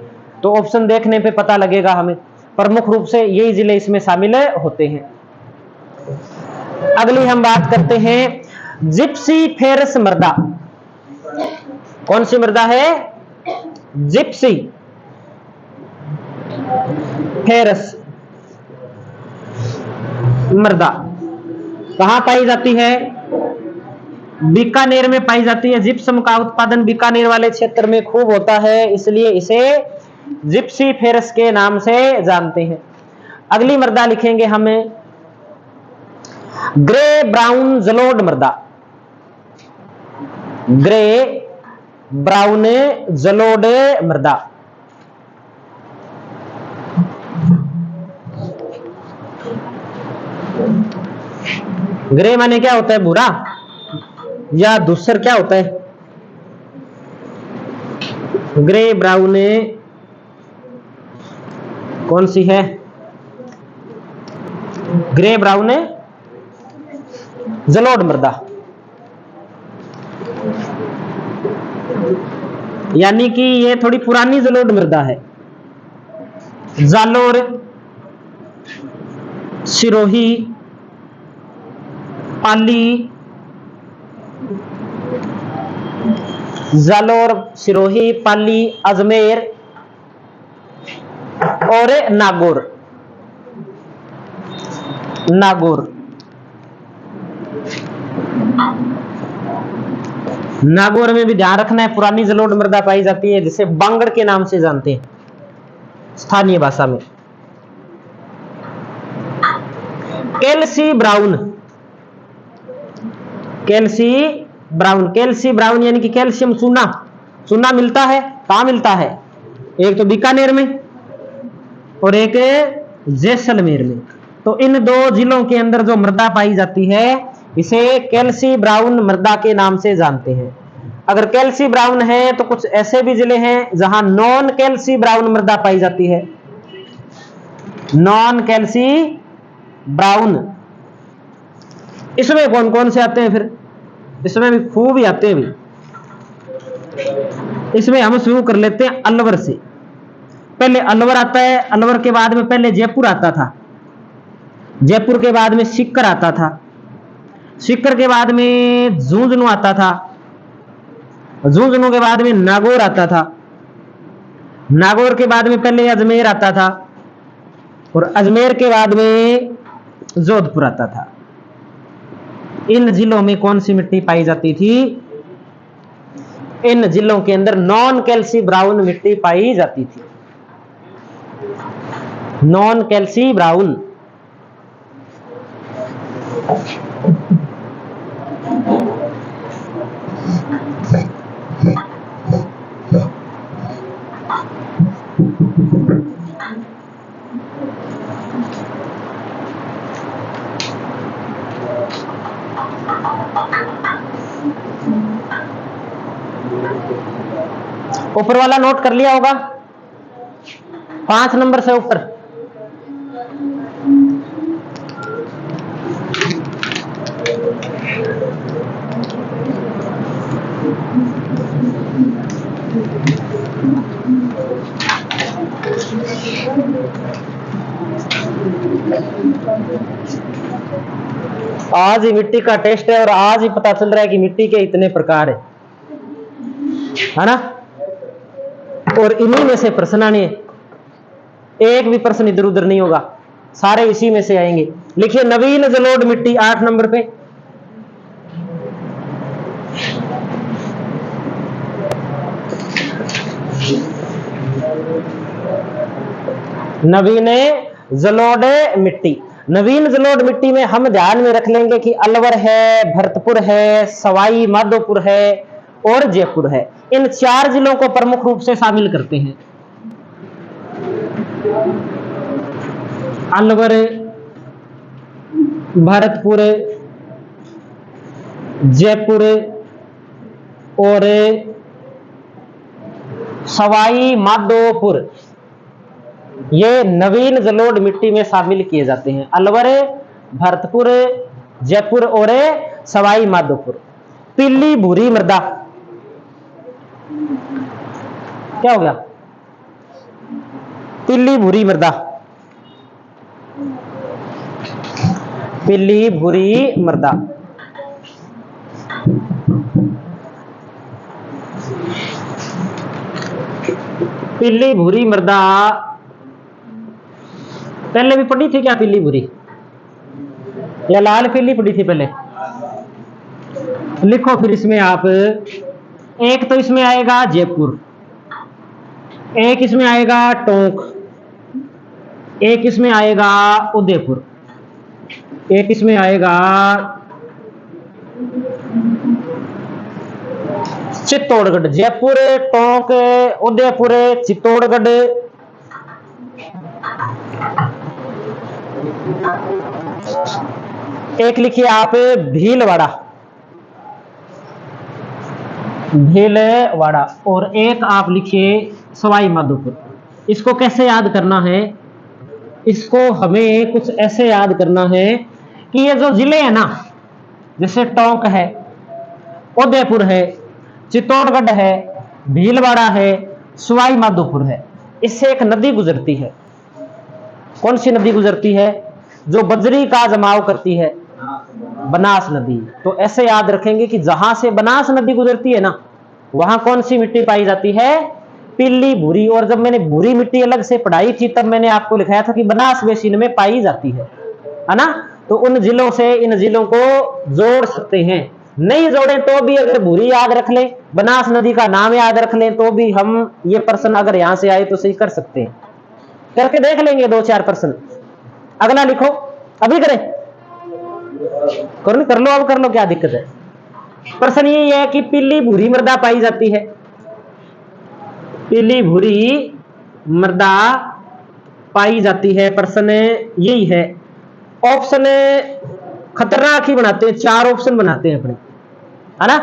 तो ऑप्शन देखने पे पता लगेगा हमें। प्रमुख रूप से यही जिले इसमें शामिल होते हैं। अगली हम बात करते हैं जिप्सी फेरस मृदा। कौन सी मृदा है? जिप्सी फेरस मृदा कहां पाई जाती है? बीकानेर में पाई जाती है। जिप्सम का उत्पादन बीकानेर वाले क्षेत्र में खूब होता है, इसलिए इसे जिप्सी फेरस के नाम से जानते हैं। अगली मृदा लिखेंगे हमें ग्रे ब्राउन जलोढ़ मृदा। ग्रे ब्राउन जलोढ़ मृदा। ग्रे माने क्या होता है? भूरा या धूसर क्या होता है? ग्रे ब्राउन कौन सी है? ग्रे ब्राउन जलोढ़ मृदा, यानी कि ये थोड़ी पुरानी जलोढ़ मृदा है। जालोर, सिरोही, पाली, जालोर, सिरोही, पाली, अजमेर और नागौर। नागौर नागौर में भी ध्यान रखना है, पुरानी जलोढ़ मृदा पाई जाती है, जिसे बांगड़ के नाम से जानते हैं स्थानीय भाषा में। कैल्सी ब्राउन। कैल्सी ब्राउन, कैल्सी ब्राउन यानी कि कैल्शियम चूना। चूना मिलता है, कहां मिलता है? एक तो बीकानेर में और एक जैसलमेर में। तो इन दो जिलों के अंदर जो मृदा पाई जाती है इसे कैल्सी ब्राउन मृदा के नाम से जानते हैं। अगर कैल्सी ब्राउन है तो कुछ ऐसे भी जिले हैं जहां नॉन कैल्सी ब्राउन मृदा पाई जाती है। नॉन कैल्सी ब्राउन, इसमें कौन कौन से आते हैं फिर? इसमें भी खूब ही आते हैं भी। इसमें हम शुरू कर लेते हैं अलवर से। पहले अलवर आता है, अलवर के बाद में पहले जयपुर आता था, जयपुर के बाद में सीकर आता था, सीकर के बाद में झुंझुनू आता था, झुंझुनू के बाद में नागौर आता था, नागौर के बाद में पहले अजमेर आता था, और अजमेर के बाद में जोधपुर आता था। इन जिलों में कौन सी मिट्टी पाई जाती थी? इन जिलों के अंदर नॉन कैल्सी ब्राउन मिट्टी पाई जाती थी, नॉन कैल्सी ब्राउन। ऊपर वाला नोट कर लिया होगा, 5 नंबर से ऊपर। आज ही मिट्टी का टेस्ट है और आज ही पता चल रहा है कि मिट्टी के इतने प्रकार है ना। और इन्हीं में से प्रश्न आने, एक भी प्रश्न इधर उधर नहीं होगा, सारे इसी में से आएंगे। लिखिए नवीन जलोढ़ मिट्टी 8 नंबर पे। नवीन जलोढ़ मिट्टी, नवीन जलोढ़ मिट्टी में हम ध्यान में रख लेंगे कि अलवर है, भरतपुर है, सवाई माधोपुर है और जयपुर है। इन 4 जिलों को प्रमुख रूप से शामिल करते हैं। अलवर, भरतपुर, जयपुर और सवाई माधोपुर, ये नवीन जलोढ़ मिट्टी में शामिल किए जाते हैं। अलवर, भरतपुर, जयपुर और सवाई माधोपुर। पीली भूरी मृदा, क्या हो गया? पीली भूरी मृदा, पीली भूरी मृदा। पीली भूरी मृदा पहले भी पढ़ी थी क्या? पीली भूरी या लाल पीली पढ़ी थी पहले? लिखो फिर इसमें आप, एक तो इसमें आएगा जयपुर, एक इसमें आएगा टोंक, एक इसमें आएगा उदयपुर, एक इसमें आएगा चित्तौड़गढ़। जयपुर, टोंक, उदयपुर, चित्तौड़गढ़, एक लिखिए आप भीलवाड़ा, भीलवाड़ा, और एक आप लिखिए सवाई माधोपुर। इसको कैसे याद करना है? इसको हमें कुछ ऐसे याद करना है कि ये जो जिले हैं ना, जैसे टोंक है, उदयपुर है, चित्तौड़गढ़ है, भीलवाड़ा है, सवाई माधोपुर है, इससे एक नदी गुजरती है। कौन सी नदी गुजरती है? जो बजरी का जमाव करती है, बनास नदी। तो ऐसे याद रखेंगे कि जहां से बनास नदी गुजरती है ना, वहां कौन सी मिट्टी पाई जाती है? पीली भूरी। और जब मैंने भूरी मिट्टी अलग से पढ़ाई थी तब मैंने आपको लिखाया था कि बनास बेसिन में पाई जाती है ना। तो उन जिलों से इन जिलों को जोड़ सकते हैं। नहीं जोड़े तो भी अगर भूरी याद रख लें, बनास नदी का नाम याद रख लें, तो भी हम ये प्रश्न अगर यहां से आए तो सही कर सकते हैं। करके देख लेंगे 2-4 प्रश्न। अगला लिखो, अभी करें? कर लो, अब कर लो, क्या दिक्कत है? प्रश्न ये है कि पीली भूरी मृदा पाई जाती है, पीली भूरी मृदा पाई जाती है। प्रश्न यही है। ऑप्शन खतरनाक ही बनाते हैं, 4 ऑप्शन बनाते हैं अपने, है ना।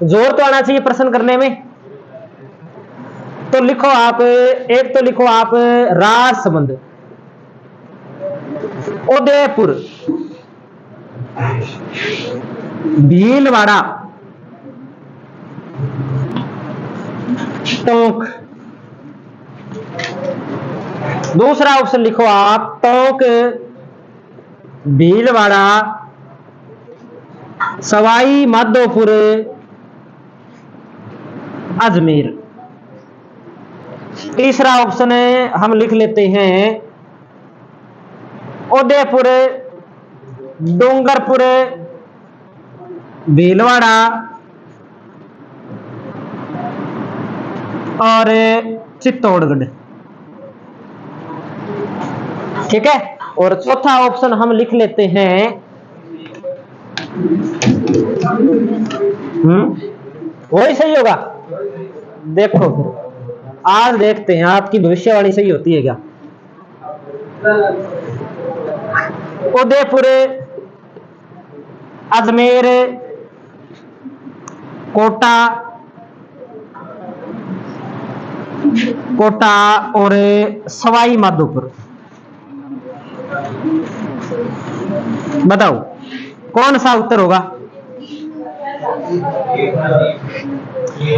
जोर तो आना चाहिए प्रश्न करने में। तो लिखो आप, एक तो लिखो आप राजसमंद, उदयपुर, भीलवाड़ा टोंक। दूसरा ऑप्शन लिखो आप, टोंक, भीलवाड़ा, सवाई माधोपुर, अजमेर। तीसरा ऑप्शन हम लिख लेते हैं, उदयपुर, डूंगरपुर, भीलवाड़ा और चित्तौड़गढ़। ठीक है। और चौथा ऑप्शन हम लिख लेते हैं, वही सही होगा। देखो फिर आज देखते हैं आपकी भविष्यवाणी सही होती है क्या। उदयपुर, अजमेर, कोटा और सवाई माधोपुर। बताओ कौन सा उत्तर होगा।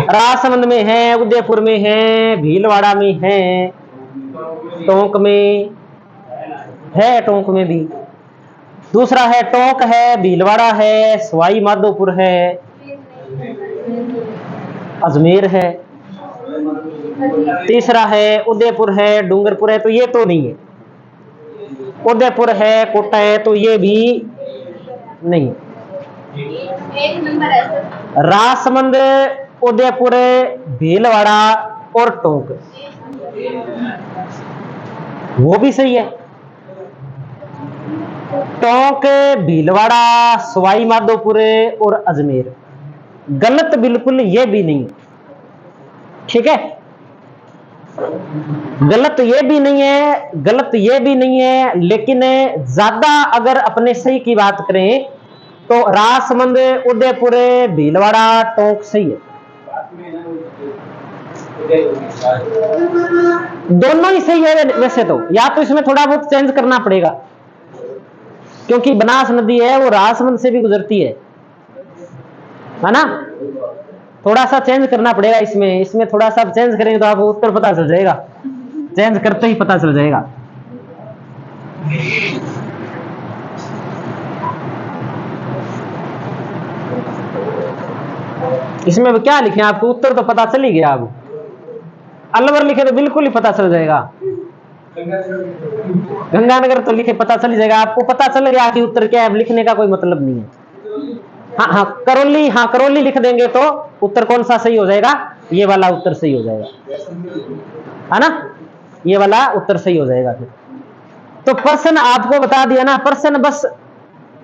राजसमंद में है, उदयपुर में है, भीलवाड़ा में है, टोंक में है, टोंक में भी। दूसरा है टोंक है, भीलवाड़ा है, सवाई माधोपुर है, अजमेर है। तीसरा है उदयपुर है, डूंगरपुर है, तो ये तो नहीं है। उदयपुर है, कोटा है, तो ये भी नहीं। राजसमंद, उदयपुर, भीलवाड़ा और टोंक, वो भी सही है। टोंक, भीलवाड़ा, सवाई माधोपुर और अजमेर गलत बिल्कुल ये भी नहीं। ठीक है, गलत ये भी नहीं है, गलत ये भी नहीं है, लेकिन ज्यादा अगर अपने सही की बात करें तो राजसमंद, उदयपुर, भीलवाड़ा, टोंक सही है। दोनों ही सही है वैसे तो, या तो इसमें थोड़ा बहुत चेंज करना पड़ेगा, क्योंकि बनास नदी है वो राजसमंद से भी गुजरती है ना। थोड़ा सा चेंज करना पड़ेगा इसमें थोड़ा सा चेंज करेंगे तो आपको उत्तर पता चल जाएगा, चेंज करते ही पता चल जाएगा। इसमें क्या लिखे आपको उत्तर तो पता चल ही गया। अब अलवर लिखे तो बिल्कुल ही पता चल जाएगा, गंगानगर तो लिखे पता चल जाएगा, आपको पता चल गया कि उत्तर क्या है, लिखने का कोई मतलब नहीं है। हाँ करौली लिख देंगे तो उत्तर कौन सा सही हो जाएगा, ये वाला उत्तर सही हो जाएगा, है ना, ये वाला उत्तर सही हो जाएगा। फिर तो प्रश्न आपको बता दिया ना, प्रश्न बस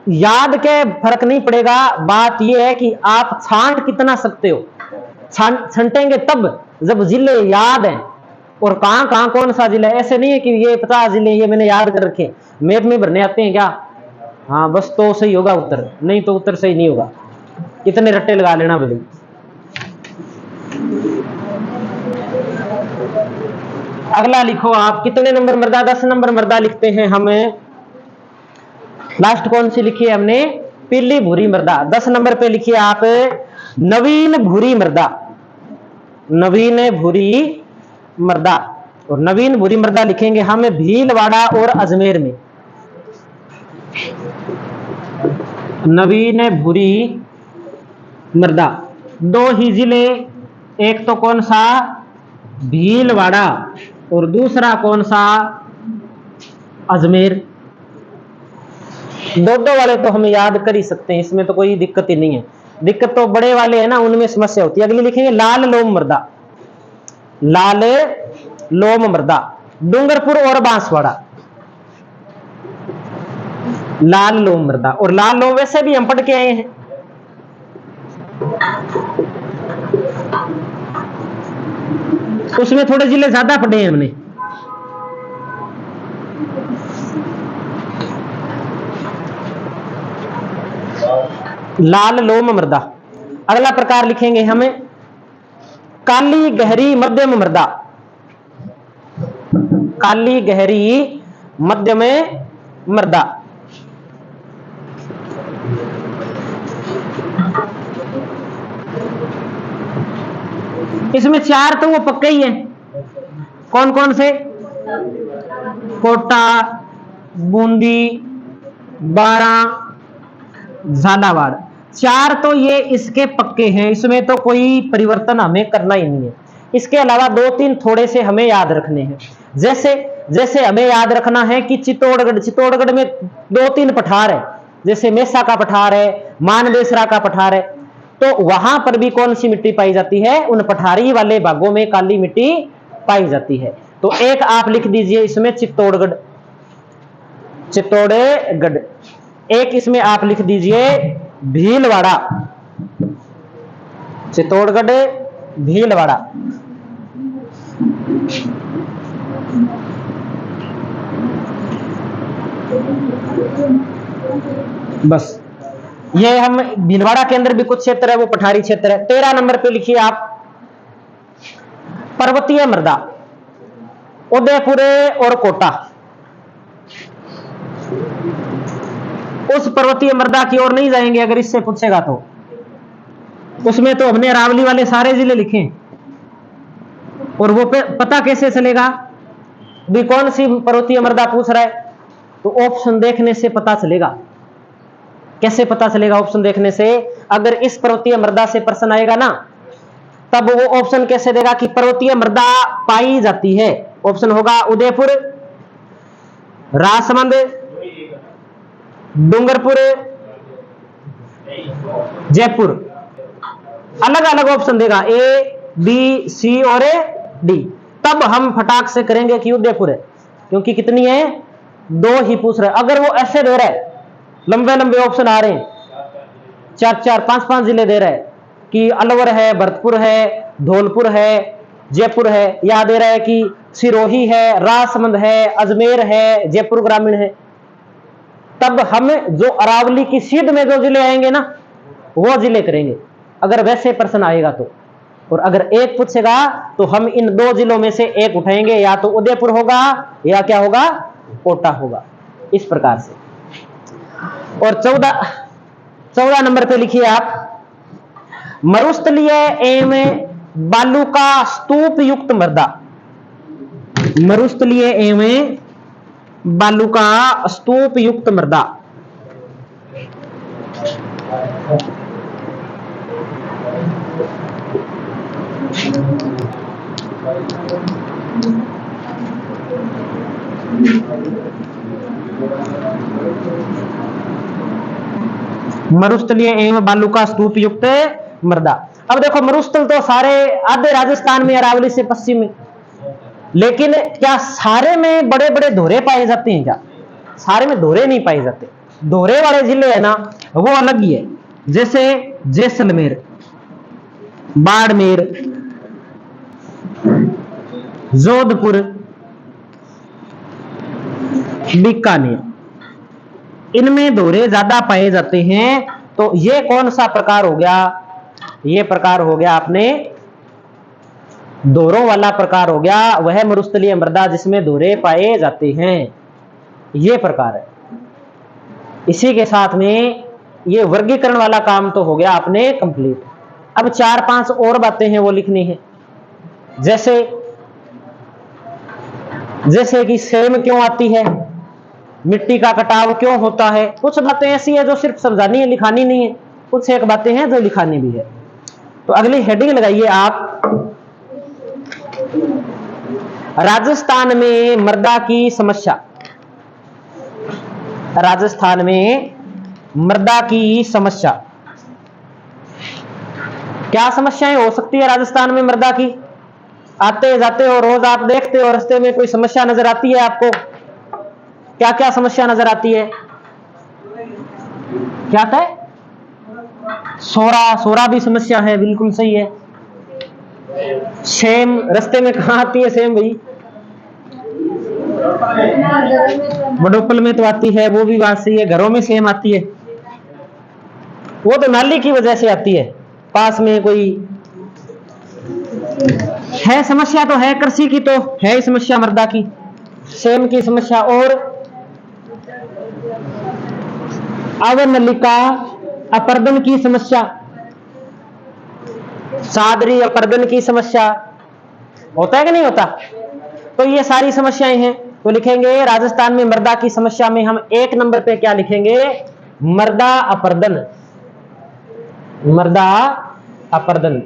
याद के फर्क नहीं पड़ेगा, बात यह है कि आप छांट कितना सकते हो। छंटेंगे तब जब जिले याद हैं और कहां कहां कौन सा जिला है। ऐसे नहीं है कि ये 50 जिले ये मैंने याद कर रखे, मैप में भरने आते हैं क्या, हाँ बस तो सही होगा उत्तर, नहीं तो उत्तर सही नहीं होगा, इतने रट्टे लगा लेना भले। अगला लिखो आप, कितने नंबर मृदा, 10 नंबर मृदा लिखते हैं हमें। लास्ट कौन सी लिखी है हमने, पीली भूरी मृदा। 10 नंबर पे लिखिए आप नवीन भूरी मृदा, नवीन भूरी मृदा। और नवीन भूरी मृदा लिखेंगे हम भीलवाड़ा और अजमेर में। नवीन भूरी मृदा, दो ही जिले, एक तो कौन सा भीलवाड़ा और दूसरा कौन सा अजमेर। दो वाले तो हम याद कर ही सकते हैं, इसमें तो कोई दिक्कत ही नहीं है। दिक्कत तो बड़े वाले हैं ना, उनमें समस्या होती है। अगली लिखेंगे लाल लोम मृदा, लाल लोम मृदा, डूंगरपुर और बांसवाड़ा, लाल लोम मृदा। और लाल लोम वैसे भी हम पढ़ के आए हैं, उसमें थोड़े जिले ज्यादा पढ़े हैं हमने। लाल लोम मृदा। अगला प्रकार लिखेंगे हमें काली गहरी मध्यम मृदा, काली गहरी मध्यम मृदा। इसमें 4 तो वो पक्के ही हैं। कौन कौन से? कोटा, बूंदी, बारा, झालावाड़। 4 तो ये इसके पक्के हैं, इसमें तो कोई परिवर्तन हमें करना ही नहीं है। इसके अलावा 2-3 थोड़े से हमें याद रखने हैं। जैसे जैसे हमें याद रखना है कि चित्तौड़गढ़ में 2-3 पठार है, जैसे मेसा का पठार है, मानबेसरा का पठार है, तो वहां पर भी कौन सी मिट्टी पाई जाती है? उन पठारी वाले भागों में काली मिट्टी पाई जाती है। तो एक आप लिख दीजिए इसमें चित्तौड़गढ़, चित्तौड़गढ़। एक इसमें आप लिख दीजिए भीलवाड़ा, चित्तौड़गढ़ भीलवाड़ा। बस ये हम भीलवाड़ा के अंदर भी कुछ क्षेत्र है वो पठारी क्षेत्र है। 13 नंबर पे लिखिए आप पर्वतीय मृदा, उदयपुर और कोटा। उस पर्वतीय मृदा की ओर नहीं जाएंगे अगर इससे पूछेगा तो। उसमें तो हमने अरावली वाले सारे जिले लिखे, और वो पता कैसे चलेगा भी कौन सी पर्वतीय मृदा पूछ रहा है? तो ऑप्शन देखने से पता चलेगा। कैसे पता चलेगा? ऑप्शन देखने से। अगर इस पर्वतीय मृदा से प्रश्न आएगा ना, तब वो ऑप्शन कैसे देगा कि पर्वतीय मृदा पाई जाती है। ऑप्शन होगा उदयपुर, राजसमंद, डूंगरपुर, जयपुर। अलग अलग ऑप्शन देगा, ए, बी, सी और डी। तब हम फटाक से करेंगे कि उदयपुर है, क्योंकि कितनी है? 2 ही पूछ रहे हैं। अगर वो ऐसे दे रहा है, लंबे लंबे ऑप्शन आ रहे हैं, 4-4, 5-5 जिले दे रहा है कि अलवर है, भरतपुर है, धौलपुर है, जयपुर है, या दे रहा है कि सिरोही है, राजसमंद है, अजमेर है, जयपुर ग्रामीण है, तब हम जो अरावली की सीध में जो जिले आएंगे ना, वो जिले करेंगे अगर वैसे प्रश्न आएगा तो। और अगर एक पूछेगा तो हम इन 2 जिलों में से एक उठाएंगे, या तो उदयपुर होगा या क्या होगा? कोटा होगा। इस प्रकार से। और 14 नंबर पे लिखिए आप मरुस्थलीय एवं बालू का स्तूप युक्त मृदा, मरुस्थलीय एवं बालू का स्तूप युक्त मृदा। मरुस्थलीय एवं बालू का स्तूप युक्त मृदा। अब देखो मरुस्थल तो सारे आधे राजस्थान में, अरावली से पश्चिम में, लेकिन क्या सारे में बड़े बड़े धोरे पाए जाते हैं? क्या सारे में धोरे नहीं पाए जाते। धोरे वाले जिले है ना, वो अलग ही है। जैसे जैसलमेर, बाड़मेर, जोधपुर, बीकानेर, इनमें धोरे ज्यादा पाए जाते हैं। तो ये कौन सा प्रकार हो गया? ये प्रकार हो गया अपने धोरों वाला प्रकार हो गया, वह मरुस्थलीय मृदा जिसमें धोरे पाए जाते हैं, ये प्रकार है। इसी के साथ में ये वर्गीकरण वाला काम तो हो गया अपने कंप्लीट। अब 4-5 और बातें हैं वो लिखनी है। जैसे कि सेम क्यों आती है, मिट्टी का कटाव क्यों होता है। कुछ बातें ऐसी है जो सिर्फ समझानी है, लिखानी नहीं है। कुछ एक बातें हैं जो लिखानी भी है। तो अगली हेडिंग लगाइए आप, राजस्थान में मृदा की समस्या। राजस्थान में मृदा की समस्या, क्या समस्याएं हो सकती है राजस्थान में मृदा की? आते जाते हो, रोज आप देखते हो, रास्ते में कोई समस्या नजर आती है आपको? क्या क्या समस्या नजर आती है? क्या है? सोरा भी समस्या है, बिल्कुल सही है। सेम रास्ते में कहां आती है सेम भाई? बड़ोपल में तो आती है, वो भी बात सही है। घरों में सेम आती है, वो तो नाली की वजह से आती है, पास में कोई है समस्या तो है। कृषि की तो है समस्या मृदा की, सेम की समस्या। और अवनलिका अपर्दन की समस्या, चादरी अपर्दन की समस्या, होता है कि नहीं होता? तो ये सारी समस्याएं हैं। तो लिखेंगे राजस्थान में मृदा की समस्या में हम 1 नंबर पे क्या लिखेंगे? मृदा अपर्दन। मृदा अपर्दन।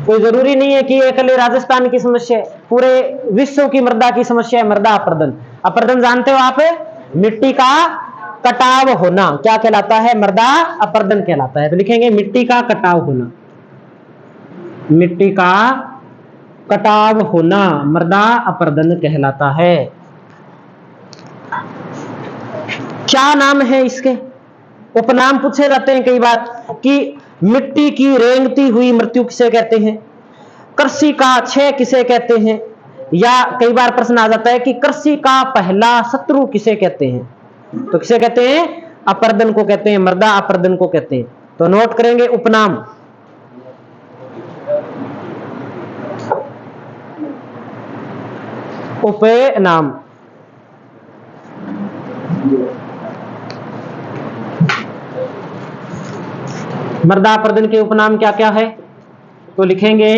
कोई जरूरी नहीं है कि ये अकेले राजस्थान की समस्या है, पूरे विश्व की मृदा की समस्या है मृदा अपर्दन। अपर्दन जानते हो आप? मिट्टी का कटाव होना क्या कहलाता है? मृदा अपर्दन कहलाता है। तो लिखेंगे मिट्टी का कटाव होना। मिट्टी का कटाव होना मृदा अपर्दन कहलाता है। क्या नाम है इसके? उपनाम पूछे जाते हैं कई बार कि मिट्टी की रेंगती हुई मृत्यु किसे कहते हैं, कृषि का क्षय किसे कहते हैं, या कई बार प्रश्न आ जाता है कि कृषि का पहला शत्रु किसे कहते हैं। तो किसे कहते हैं? अपर्दन को कहते हैं, मृदा अपर्दन को कहते हैं। तो नोट करेंगे उपनाम। उपनाम। मृदा अपर्दन के उपनाम क्या क्या है? तो लिखेंगे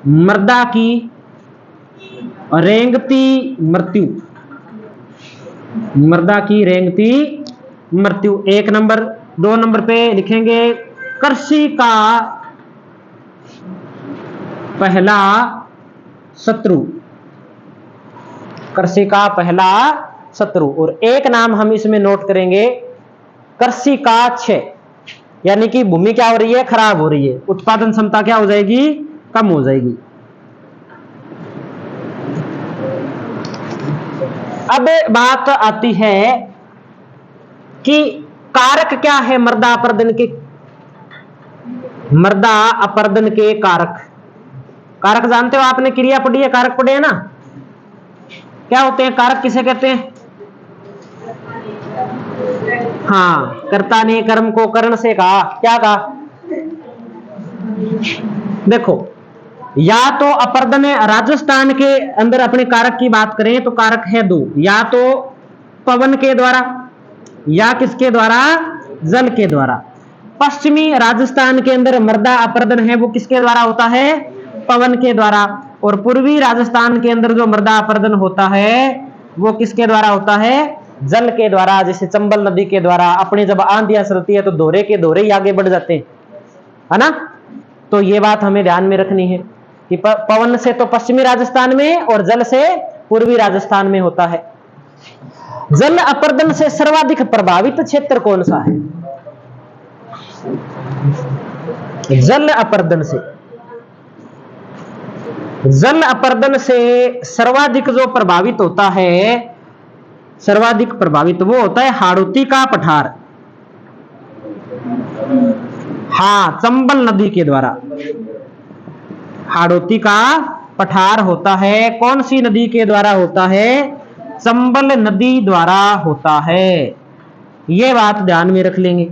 मृदा की रेंगती मृत्यु। मृदा की रेंगती मृत्यु 1 नंबर। 2 नंबर पे लिखेंगे कृषि का पहला शत्रु। कृषि का पहला शत्रु। और 1 नाम हम इसमें नोट करेंगे कृषि का क्षय, यानी कि भूमि क्या हो रही है? खराब हो रही है, उत्पादन क्षमता क्या हो जाएगी? कम हो जाएगी। अब बात आती है कि कारक क्या है मृदा अपर्दन के? मृदा अपर्दन के कारक। कारक जानते हो आपने, क्रिया पढ़ी है, कारक पढ़े है ना? क्या होते हैं कारक? किसे कहते हैं? हाँ, कर्ता ने कर्म को करण से कहा। क्या कहा? देखो, या तो अपर्दन राजस्थान के अंदर अपने कारक की बात करें तो कारक है 2, या तो पवन के द्वारा या किसके द्वारा? जल के द्वारा। पश्चिमी राजस्थान के अंदर मृदा अपर्दन है वो किसके द्वारा होता है? पवन के द्वारा। और पूर्वी राजस्थान के अंदर जो मृदा अपर्दन होता है वो किसके द्वारा होता है? जल के द्वारा। जैसे चंबल नदी के द्वारा। अपने जब आंधियां चलती है तो दोहरे के दोहरे ही आगे बढ़ जाते हैं, है ना? तो ये बात हमें ध्यान में रखनी है कि पवन से तो पश्चिमी राजस्थान में और जल से पूर्वी राजस्थान में होता है। जल अपर्दन से सर्वाधिक प्रभावित क्षेत्र कौन सा है? जल अपर्दन से, जल अपर्दन से सर्वाधिक जो प्रभावित होता है, सर्वाधिक प्रभावित वो होता है हाड़ौती का पठार। हाँ, चंबल नदी के द्वारा हाड़ौती का पठार होता है। कौन सी नदी के द्वारा होता है? चंबल नदी द्वारा होता है। ये बात ध्यान में रख लेंगे।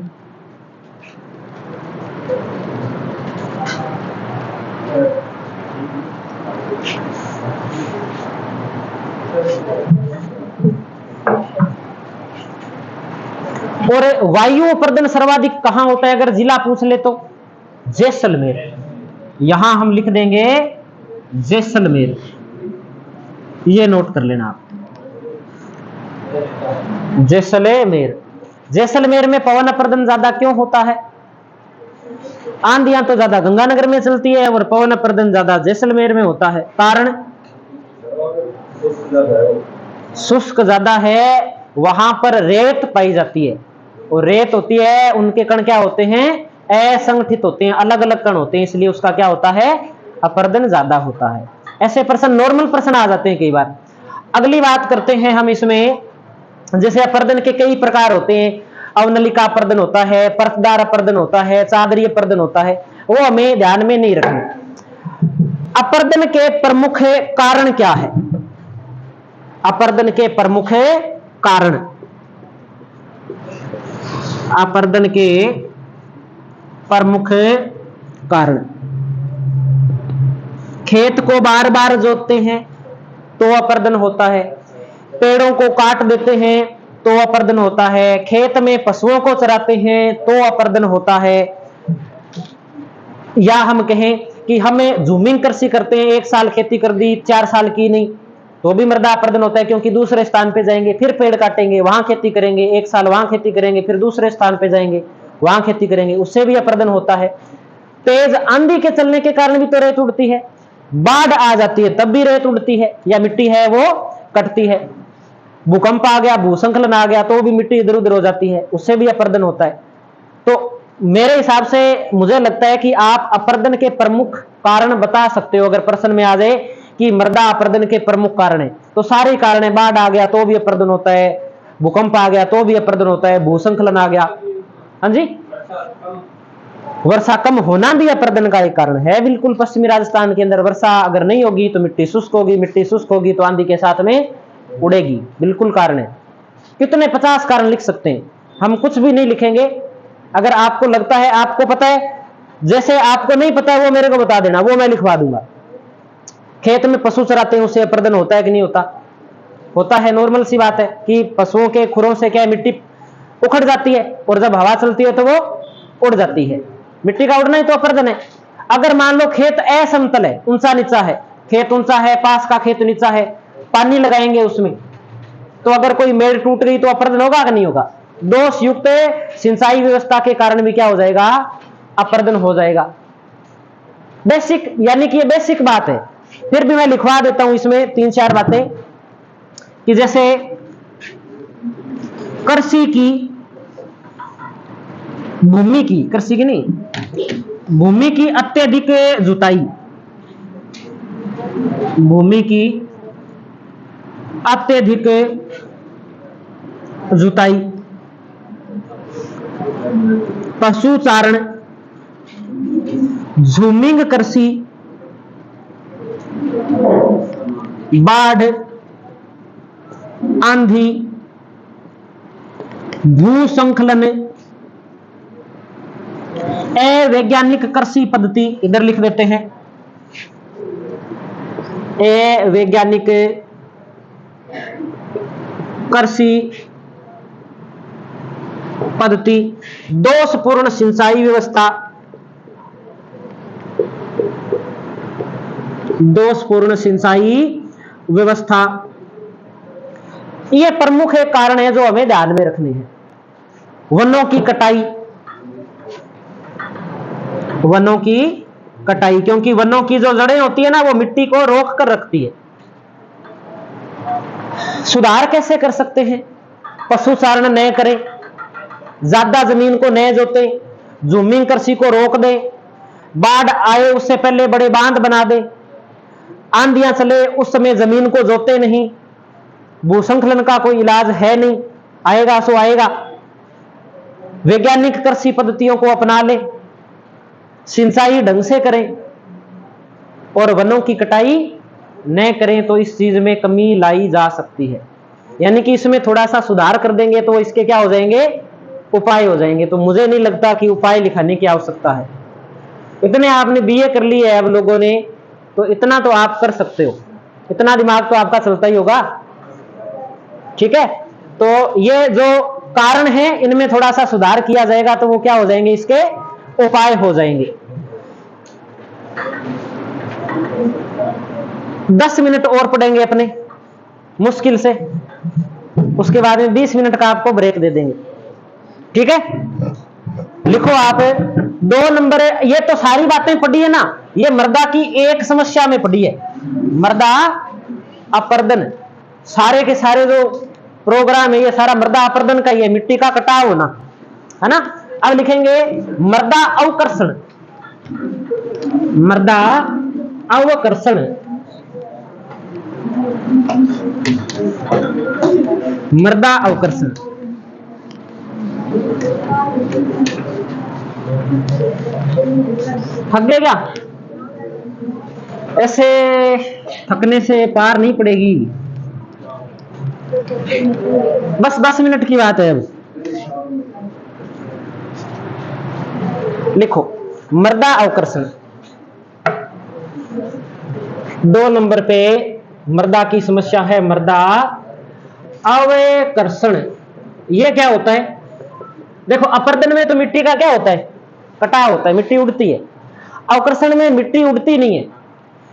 और वायु अपर्दन सर्वाधिक कहां होता है? अगर जिला पूछ ले तो जैसलमेर। यहां हम लिख देंगे जैसलमेर, ये नोट कर लेना आप, जैसलमेर। जैसलमेर में पवन अपर्दन ज्यादा क्यों होता है? आंधियां तो ज्यादा गंगानगर में चलती है और पवन अपर्दन ज्यादा जैसलमेर में होता है। कारण शुष्क ज्यादा है, वहां पर रेत पाई जाती है, और रेत होती है, उनके कण क्या होते हैं? असंगठित होते हैं, अलग अलग कण होते हैं, इसलिए उसका क्या होता है? अपर्दन ज्यादा होता है। ऐसे प्रश्न, नॉर्मल प्रश्न आ जाते हैं कई बार। अगली बात करते हैं हम इसमें, जैसे अपर्दन के कई प्रकार होते हैं। अवनलिका अपर्दन होता है, परतदार अपर्दन होता है, चादरी अपर्दन होता है, वो हमें ध्यान में नहीं रखना। अपर्दन के प्रमुख कारण क्या है? अपर्दन के प्रमुख कारण, अपर्दन के प्रमुख कारण, खेत को बार बार जोतते हैं तो अपर्दन होता है, पेड़ों को काट देते हैं तो अपर्दन होता है, खेत में पशुओं को चराते हैं तो अपर्दन होता है, या हम कहें कि हमें जूमिंग कृषि करते हैं, 1 साल खेती कर दी, 4 साल की नहीं, तो भी मृदा अपर्दन होता है, क्योंकि दूसरे स्थान पे जाएंगे, फिर पेड़ काटेंगे, वहां खेती करेंगे, 1 साल वहां खेती करेंगे, फिर दूसरे स्थान पे जाएंगे, वहां खेती करेंगे, उससे भी अपर्दन होता है। तेज आंधी के चलने के कारण भी तो रेत उड़ती है, बाढ़ आ जाती है तब भी रेत उड़ती है, या मिट्टी है वो कटती है, भूकंप आ गया, भूसंकलन आ गया तो भी मिट्टी इधर उधर हो जाती है, उससे भी अपर्दन होता है। तो मेरे हिसाब से मुझे लगता है कि आप अपर्दन के प्रमुख कारण बता सकते हो, अगर प्रश्न में आ जाए कि मृदा अपर्दन के प्रमुख कारण है, तो सारे कारण है, बाढ़ आ गया तो भी अपर्दन होता है, भूकंप आ गया तो भी अपर्दन होता है, भूसंकलन आ गया, हाँ जी, वर्षा कम होना भी अपर्दन का एक कारण है। बिल्कुल पश्चिमी राजस्थान के अंदर वर्षा अगर नहीं होगी तो मिट्टी शुष्क होगी, मिट्टी शुष्क होगी तो आंधी के साथ में उड़ेगी, बिल्कुल कारण है। कितने 50 कारण लिख सकते हैं, हम कुछ भी नहीं लिखेंगे। अगर आपको लगता है आपको पता है, जैसे आपको नहीं पता है वो मेरे को बता देना, वो मैं लिखवा दूंगा। खेत में पशु चराते हैं, उससे अपर्दन होता है कि नहीं होता? होता है, नॉर्मल सी बात है कि पशुओं के खुरों से क्या है, मिट्टी उखड़ जाती है और जब हवा चलती है तो वो उड़ जाती है, मिट्टी का उड़ना ही तो अपर्दन है। अगर मान लो खेत असमतल है, ऊंचा नीचा है, खेत ऊंचा है, पास का खेत नीचा है, पानी लगाएंगे उसमें, तो अगर कोई मेड़ टूट गई तो अपर्दन होगा कि नहीं होगा? दोष युक्त सिंचाई व्यवस्था के कारण भी क्या हो जाएगा, अपर्दन हो जाएगा। बेसिक, यानी कि ये बेसिक बात है, फिर भी मैं लिखवा देता हूं इसमें 3-4 बातें, कि जैसे कृषि की भूमि की, कृषि की नहीं, भूमि की अत्यधिक जुताई, भूमि की अत्यधिक जुताई, पशुचारण, झूमिंग कृषि, बाढ़, आंधी, भूसंकलन, अवैज्ञानिक कृषि पद्धति, इधर लिख देते हैं अवैज्ञानिक कृषि पद्धति, दोषपूर्ण सिंचाई व्यवस्था, दोषपूर्ण सिंचाई व्यवस्था, ये प्रमुख एक कारण है जो हमें ध्यान में रखने हैं। वनों की कटाई, वनों की कटाई, क्योंकि वनों की जो जड़ें होती है ना, वो मिट्टी को रोक कर रखती है। सुधार कैसे कर सकते हैं? पशुचारण न करें, ज्यादा जमीन को न जोते, जूमिंग कृषि को रोक दें, बाढ़ आए उससे पहले बड़े बांध बना दें, आंधियां चले उस समय जमीन को जोते नहीं, भूसंकलन का कोई इलाज है नहीं, आएगा सो आएगा, वैज्ञानिक कृषि पद्धतियों को अपना ले, सिंचाई ढंग से करें और वनों की कटाई न करें, तो इस चीज में कमी लाई जा सकती है। यानी कि इसमें थोड़ा सा सुधार कर देंगे तो इसके क्या हो जाएंगे, उपाय हो जाएंगे। तो मुझे नहीं लगता कि उपाय लिखाने की आवश्यकता है। इतने आपने बीए कर ली है अब लोगों ने, तो इतना तो आप कर सकते हो, इतना दिमाग तो आपका चलता ही होगा, ठीक है? तो ये जो कारण है इनमें थोड़ा सा सुधार किया जाएगा तो वो क्या हो जाएंगे, इसके उपाय हो जाएंगे। 10 मिनट और पढ़ेंगे अपने मुश्किल से, उसके बाद में 20 मिनट का आपको ब्रेक दे देंगे, ठीक है? लिखो आप 2 नंबर, ये तो सारी बातें पढ़ी है ना, ये मृदा की एक समस्या में पढ़ी है, मृदा अपर्दन, सारे के सारे जो प्रोग्राम है ये सारा मृदा अपर्दन का ही है, मिट्टी का कटाव होना, है ना? अब लिखेंगे मृदा अवकर्षण, मृदा अवकर्षण, मृदा अवकर्षण। थक गए क्या? ऐसे थकने से पार नहीं पड़ेगी, बस 10 मिनट की बात है। अब लिखो मृदा अवकर्षण, 2 नंबर पे मृदा की समस्या है मृदा अवकर्षण। ये क्या होता है? देखो अपर्दन में तो मिट्टी का क्या होता है, कटाव होता है, मिट्टी उड़ती है। अवकर्षण में मिट्टी उड़ती नहीं है।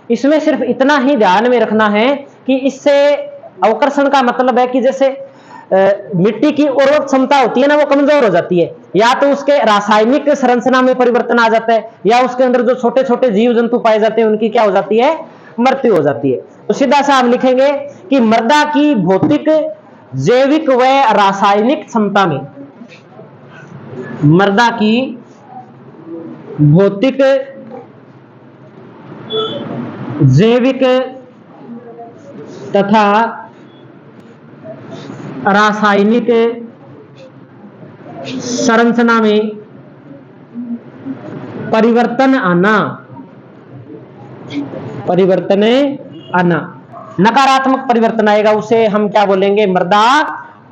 इसमें सिर्फ इतना ही ध्यान में रखना है कि इससे अवकर्षण का मतलब है कि जैसे मिट्टी की उर्वरक क्षमता होती है ना, वो कमजोर हो जाती है, या तो उसके रासायनिक संरचना में परिवर्तन आ जाता है, या उसके अंदर जो छोटे छोटे जीव जंतु पाए जाते हैं उनकी क्या हो जाती है, मृत्यु हो जाती है। तो सीधा सा हम लिखेंगे कि मृदा की भौतिक, जैविक व रासायनिक क्षमता में, मृदा की भौतिक, जैविक तथा रासायनिक संरचना में परिवर्तन आना, परिवर्तन आना, नकारात्मक परिवर्तन आएगा, उसे हम क्या बोलेंगे, मृदा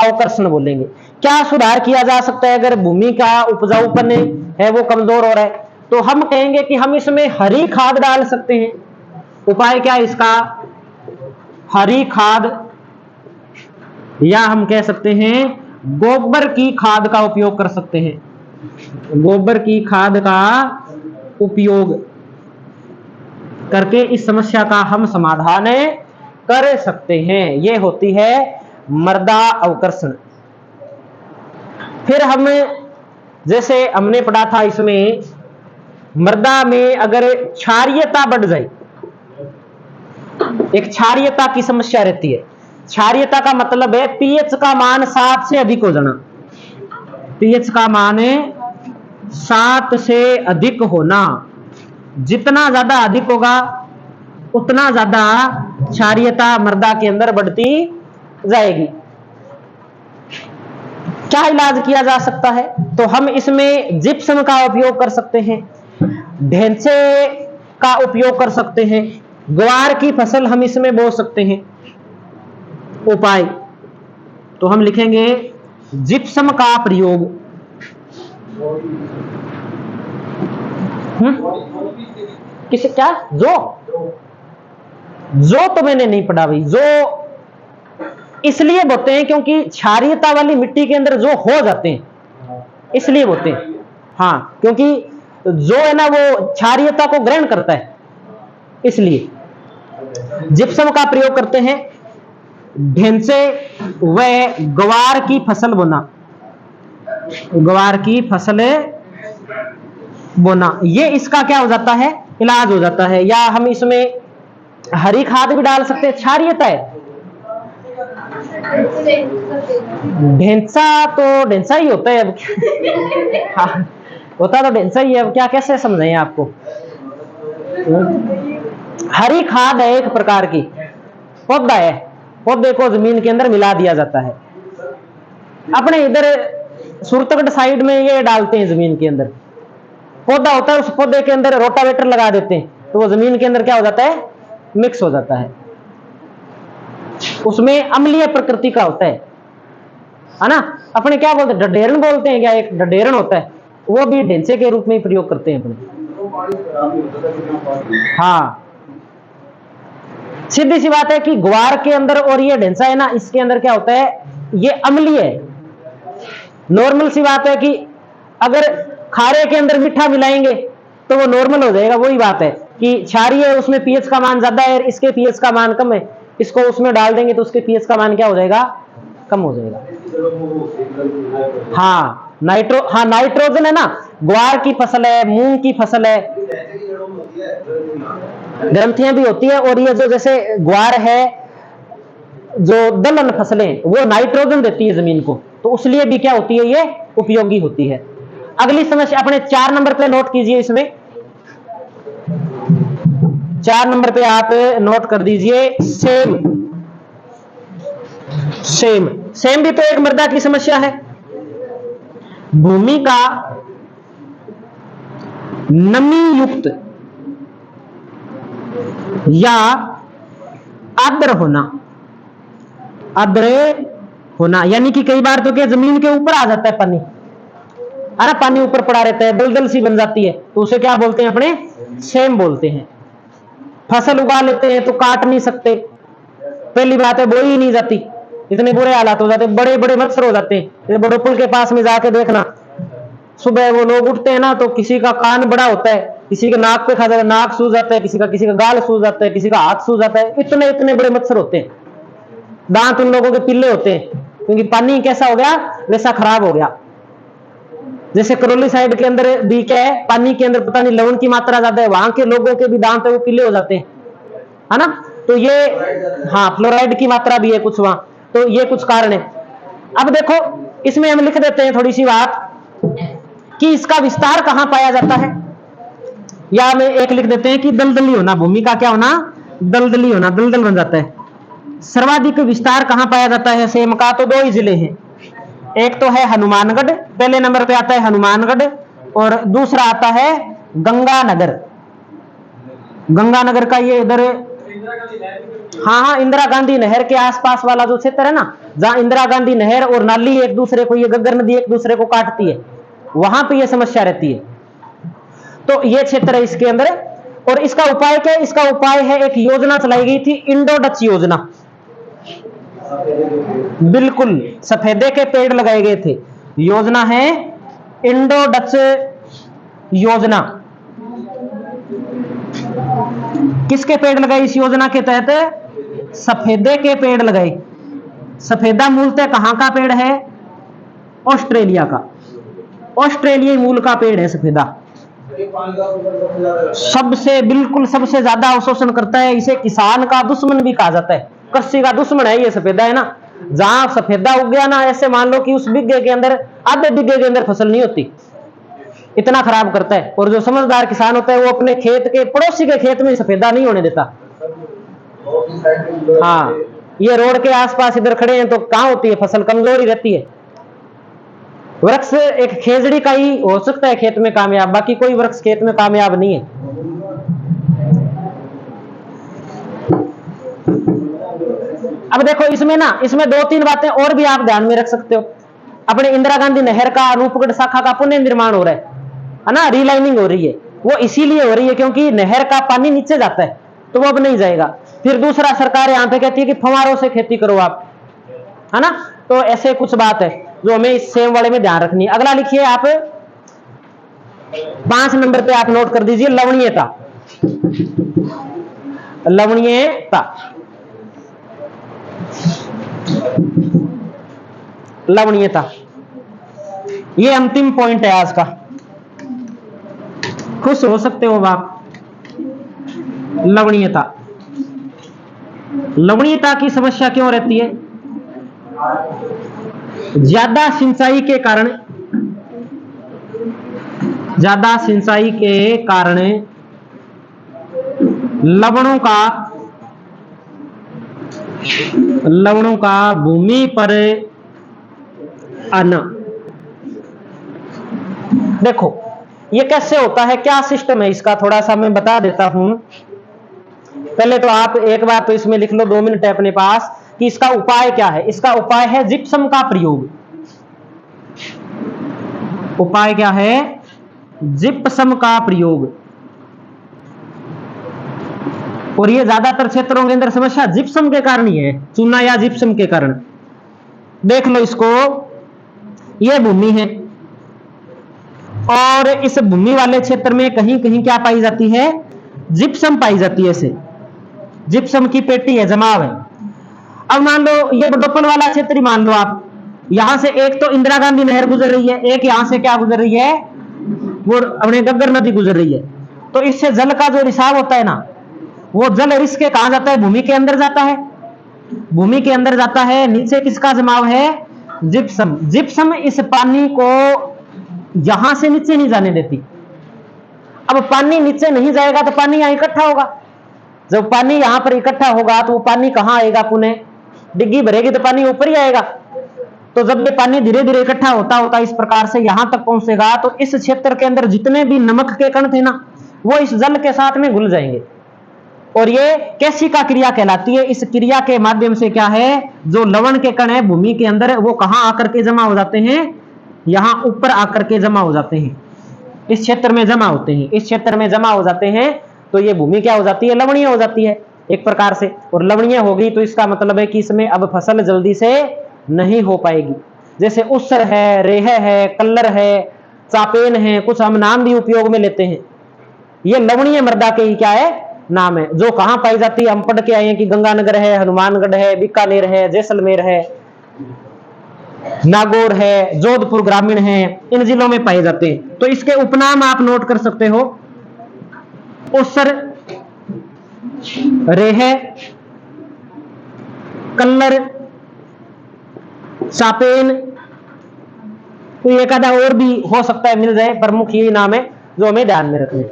अवकर्षण बोलेंगे। क्या सुधार किया जा सकता है अगर भूमि का उपजाऊपन है वो कमजोर हो रहा है? तो हम कहेंगे कि हम इसमें हरी खाद डाल सकते हैं। उपाय क्या है इसका, हरी खाद, या हम कह सकते हैं गोबर की खाद का उपयोग कर सकते हैं, गोबर की खाद का उपयोग करके इस समस्या का हम समाधान कर सकते हैं। यह होती है मृदा अवकर्षण। फिर हम जैसे हमने पढ़ा था, इसमें मृदा में अगर क्षारीयता बढ़ जाए, एक क्षारीयता की समस्या रहती है। क्षारीयता का मतलब है पीएच का मान 7 से अधिक हो जाना, पीएच का मान 7 से अधिक होना। जितना ज्यादा अधिक होगा उतना ज्यादा क्षारीयता मृदा के अंदर बढ़ती जाएगी। क्या इलाज किया जा सकता है? तो हम इसमें जिप्सम का उपयोग कर सकते हैं, ढेंचे का उपयोग कर सकते हैं, ग्वार की फसल हम इसमें बो सकते हैं। उपाय तो हम लिखेंगे जिप्सम का प्रयोग, किसे क्या, जो तो मैंने नहीं पढ़ा भाई। जो इसलिए बोते हैं क्योंकि क्षारीयता वाली मिट्टी के अंदर जो हो जाते हैं, इसलिए बोते हैं। हाँ, क्योंकि जो है ना वो क्षारीयता को ग्रहण करता है, इसलिए जिप्सम का प्रयोग करते हैं। ढेंचे व ग्वार की फसल बोना, ग्वार की फसल बोना, ये इसका क्या हो जाता है, इलाज हो जाता है। या हम इसमें हरी खाद भी डाल सकते हैं, क्षारीयता है। ढेंचा तो ढेंचा ही होता है अब हाँ, होता तो ढेंचा ही है। अब क्या कैसे समझाएं आपको। हरी खाद है एक प्रकार की, पौधा है, पौधे को जमीन के अंदर मिला दिया जाता है। अपने इधर सुरतगढ़ साइड में ये डालते हैं, जमीन के अंदर पौधा होता है, उस पौधे के अंदर रोटावेटर लगा देते हैं, तो वो जमीन के अंदर क्या हो जाता है, मिक्स हो जाता है। उसमें अम्लीय प्रकृति का होता है ना। अपने क्या बोलते हैं, ढडेरन बोलते हैं क्या, एक ढडेरन होता है, वो भी ढेंचे के रूप में ही प्रयोग करते हैं अपने। हाँ, सीधी सी बात है कि ग्वार के अंदर और ये ढेंचा है ना, इसके अंदर क्या होता है, ये अम्लीय है। नॉर्मल सी बात है कि अगर खारे के अंदर मीठा मिलाएंगे तो वो नॉर्मल हो जाएगा। वही बात है कि क्षारीय है, उसमें पीएच का मान ज्यादा है, इसके पीएच का मान कम है, इसको उसमें डाल देंगे तो उसके पीएच का मान क्या हो जाएगा, कम हो जाएगा। हाँ, नाइट्रोजन है ना, ग्वार की फसल है, मूंग की फसल है, ग्रंथियां भी होती है। और ये जो जैसे ग्वार है, जो दलहन फसलें, वो नाइट्रोजन देती है जमीन को, तो उसलिए भी क्या होती है, ये उपयोगी होती है। अगली समस्या अपने 4 नंबर पे नोट कीजिए। इसमें 4 नंबर पे आप नोट कर दीजिए सेम। सेम भी तो एक मृदा की समस्या है। भूमि का नमी युक्त या आर्द्र होना, यानी कि कई बार तो क्या जमीन के ऊपर आ जाता है पानी, है ना, पानी ऊपर पड़ा रहता है, दलदल सी बन जाती है, तो उसे क्या बोलते हैं, अपने सेम बोलते हैं। फसल उगा लेते हैं तो काट नहीं सकते, पहली बात है बोई ही नहीं जाती, इतने बुरे हालात हो जाते, बड़े बड़े मच्छर हो जाते हैं। बड़े पुल के पास में जाके देखना, सुबह वो लोग उठते हैं ना तो किसी का कान बड़ा होता है, किसी के नाक पे खा जाता है, नाक सूज जाता है, किसी का गाल सूज जाता है, किसी का हाथ सूज जाता है, इतने इतने बड़े मच्छर होते हैं। दांत उन लोगों के पीले होते हैं क्योंकि पानी कैसा हो गया, वैसा खराब हो गया। जैसे करौली साइड के अंदर भी क्या है, पानी के अंदर पता नहीं लवण की मात्रा ज्यादा है, वहां के लोगों के भी दांत है वो पीले हो जाते हैं, है ना। तो ये हाँ फ्लोराइड की मात्रा भी है कुछ वहां, तो ये कुछ कारण है। अब देखो इसमें हम लिख देते हैं थोड़ी सी बात कि इसका विस्तार कहां पाया जाता है, या हम एक लिख देते हैं कि दलदली होना, भूमि का क्या होना, दलदली होना, दलदल बन जाता है। सर्वाधिक विस्तार कहां पाया जाता है सेम का, तो दो ही जिले हैं, एक तो है हनुमानगढ़, पहले नंबर पे आता है हनुमानगढ़, और दूसरा आता है गंगानगर। गंगानगर का ये इधर, हाँ इंदिरा गांधी नहर के आसपास वाला जो क्षेत्र है ना, जहां इंदिरा गांधी नहर और नाली एक दूसरे को, ये गग्गर नदी एक दूसरे को काटती है, वहां पे ये समस्या रहती है। तो ये क्षेत्र है इसके अंदर। और इसका उपाय क्या है, इसका उपाय है एक योजना चलाई गई थी, इंडो डच योजना। बिल्कुल सफेदे के पेड़ लगाए गए थे, योजना है इंडो डच योजना। किसके पेड़ लगाए इस योजना के तहत, सफेदे के पेड़ लगाए। सफेदा मूलतः कहां का पेड़ है, ऑस्ट्रेलिया का, ऑस्ट्रेलियाई मूल का पेड़ है सफेदा। सबसे बिल्कुल सबसे ज्यादा अवशोषण करता है, इसे किसान का दुश्मन भी कहा जाता है, कृषि का दुश्मन है ये सफेदा, है ना। जहां सफेदा उग गया ना, ऐसे मान लो कि उस बिघे के अंदर, आधे बिघे के अंदर फसल नहीं होती, इतना खराब करता है। और जो समझदार किसान होता है वो अपने खेत के, पड़ोसी के खेत में सफेदा नहीं होने देता। हाँ ये रोड के आसपास इधर खड़े हैं तो कहां होती है फसल, कमजोर ही रहती है। वृक्ष एक खेजड़ी का ही हो सकता है खेत में कामयाब, बाकी कोई वृक्ष खेत में कामयाब नहीं है। अब देखो इसमें ना, इसमें दो तीन बातें और भी आप ध्यान में रख सकते हो। अपने इंदिरा गांधी नहर का रूपगढ़ शाखा का पुनः निर्माण हो रहा है ना, रीलाइनिंग हो रही है, वो इसीलिए हो रही है क्योंकि नहर का पानी नीचे जाता है तो वो अब नहीं जाएगा। फिर दूसरा, सरकार यहां पे कहती है कि फव्वारों से खेती करो आप, है ना। तो ऐसे कुछ बात है जो हमें इस सेम वाले में ध्यान रखनी है। अगला लिखिए आप 5 नंबर पे आप नोट कर दीजिए, लवणीयता। लवणीयता, लवणीयता ये अंतिम पॉइंट है आज का, खुश हो सकते हो आप। लवणीयता, लवणीयता की समस्या क्यों रहती है, ज्यादा सिंचाई के कारण, ज्यादा सिंचाई के कारण लवणों का भूमि पर आना। देखो ये कैसे होता है, क्या सिस्टम है इसका, थोड़ा सा मैं बता देता हूं। पहले तो आप एक बार तो इसमें लिख लो, 2 मिनट है अपने पास, कि इसका उपाय क्या है। इसका उपाय है जिप्सम का प्रयोग। उपाय क्या है, जिप्सम का प्रयोग। और ये ज्यादातर क्षेत्रों के अंदर समस्या जिप्सम के कारण ही है, चूना या जिप्सम के कारण। देख लो इसको, ये भूमि है और इस भूमि वाले क्षेत्र में कहीं कहीं क्या पाई जाती है, जिप्सम पाई जाती है। इसे जिप्सम की पेटी है, जमाव है। अब मान लो ये बडोपल वाला क्षेत्र ही मान लो आप, यहां से एक तो इंदिरा गांधी नहर गुजर रही है, एक यहां से क्या गुजर रही है, वो अपने गग्गर नदी गुजर रही है। तो इससे जल का जो रिसाव होता है ना, वो जल रिस के कहां जाता है, भूमि के अंदर जाता है, भूमि के अंदर जाता है। नीचे किसका जमाव है, जिप्सम। जिप्सम इस पानी को यहां से नीचे नहीं जाने देती। अब पानी नीचे नहीं जाएगा तो पानी यहां इकट्ठा होगा, जब पानी यहां पर इकट्ठा होगा तो वो पानी कहां आएगा, पुणे डिग्गी भरेगी तो पानी ऊपर ही आएगा। तो जब ये पानी धीरे धीरे इकट्ठा होता होता इस प्रकार से यहां तक पहुंचेगा तो इस क्षेत्र के अंदर जितने भी नमक के कण थे ना, वो इस जल के साथ में घुल जाएंगे। और ये कैसिका क्रिया कहलाती है। इस क्रिया के माध्यम से क्या है, जो लवण के कण है भूमि के अंदर, वो कहां आकर के जमा हो जाते हैं, यहां ऊपर आकर के जमा हो जाते हैं, इस क्षेत्र में जमा होते हैं। इस क्षेत्र में जमा हो जाते हैं तो ये भूमि क्या हो जाती है, लवणीय हो जाती है एक प्रकार से। और लवणीय होगी तो इसका मतलब है कि इसमें अब फसल जल्दी से नहीं हो पाएगी। जैसे उसर है, रेह है, कल्लर है, चापेन है, कुछ हम नाम भी उपयोग में लेते हैं। ये लवणीय मृदा के ही क्या है, नाम है। जो कहां पाई जाती है, हम पढ़ के आए हैं कि गंगानगर है, हनुमानगढ़ है, बीकानेर है, जैसलमेर है, नागौर है, जोधपुर ग्रामीण है, इन जिलों में पाए जाते हैं। तो इसके उपनाम आप नोट कर सकते हो, ओसर, रेह, कल्लर, चापेन, तो एक आधा और भी हो सकता है मिल जाए, प्रमुख यही नाम है जो हमें ध्यान में रखने।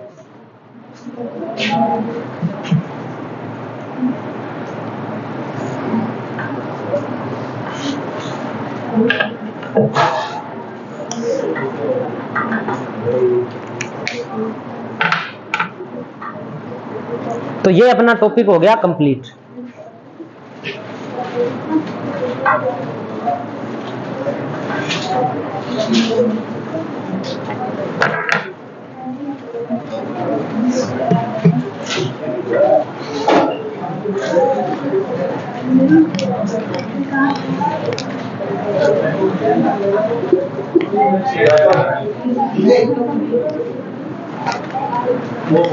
तो ये अपना टॉपिक हो गया कंप्लीट। वो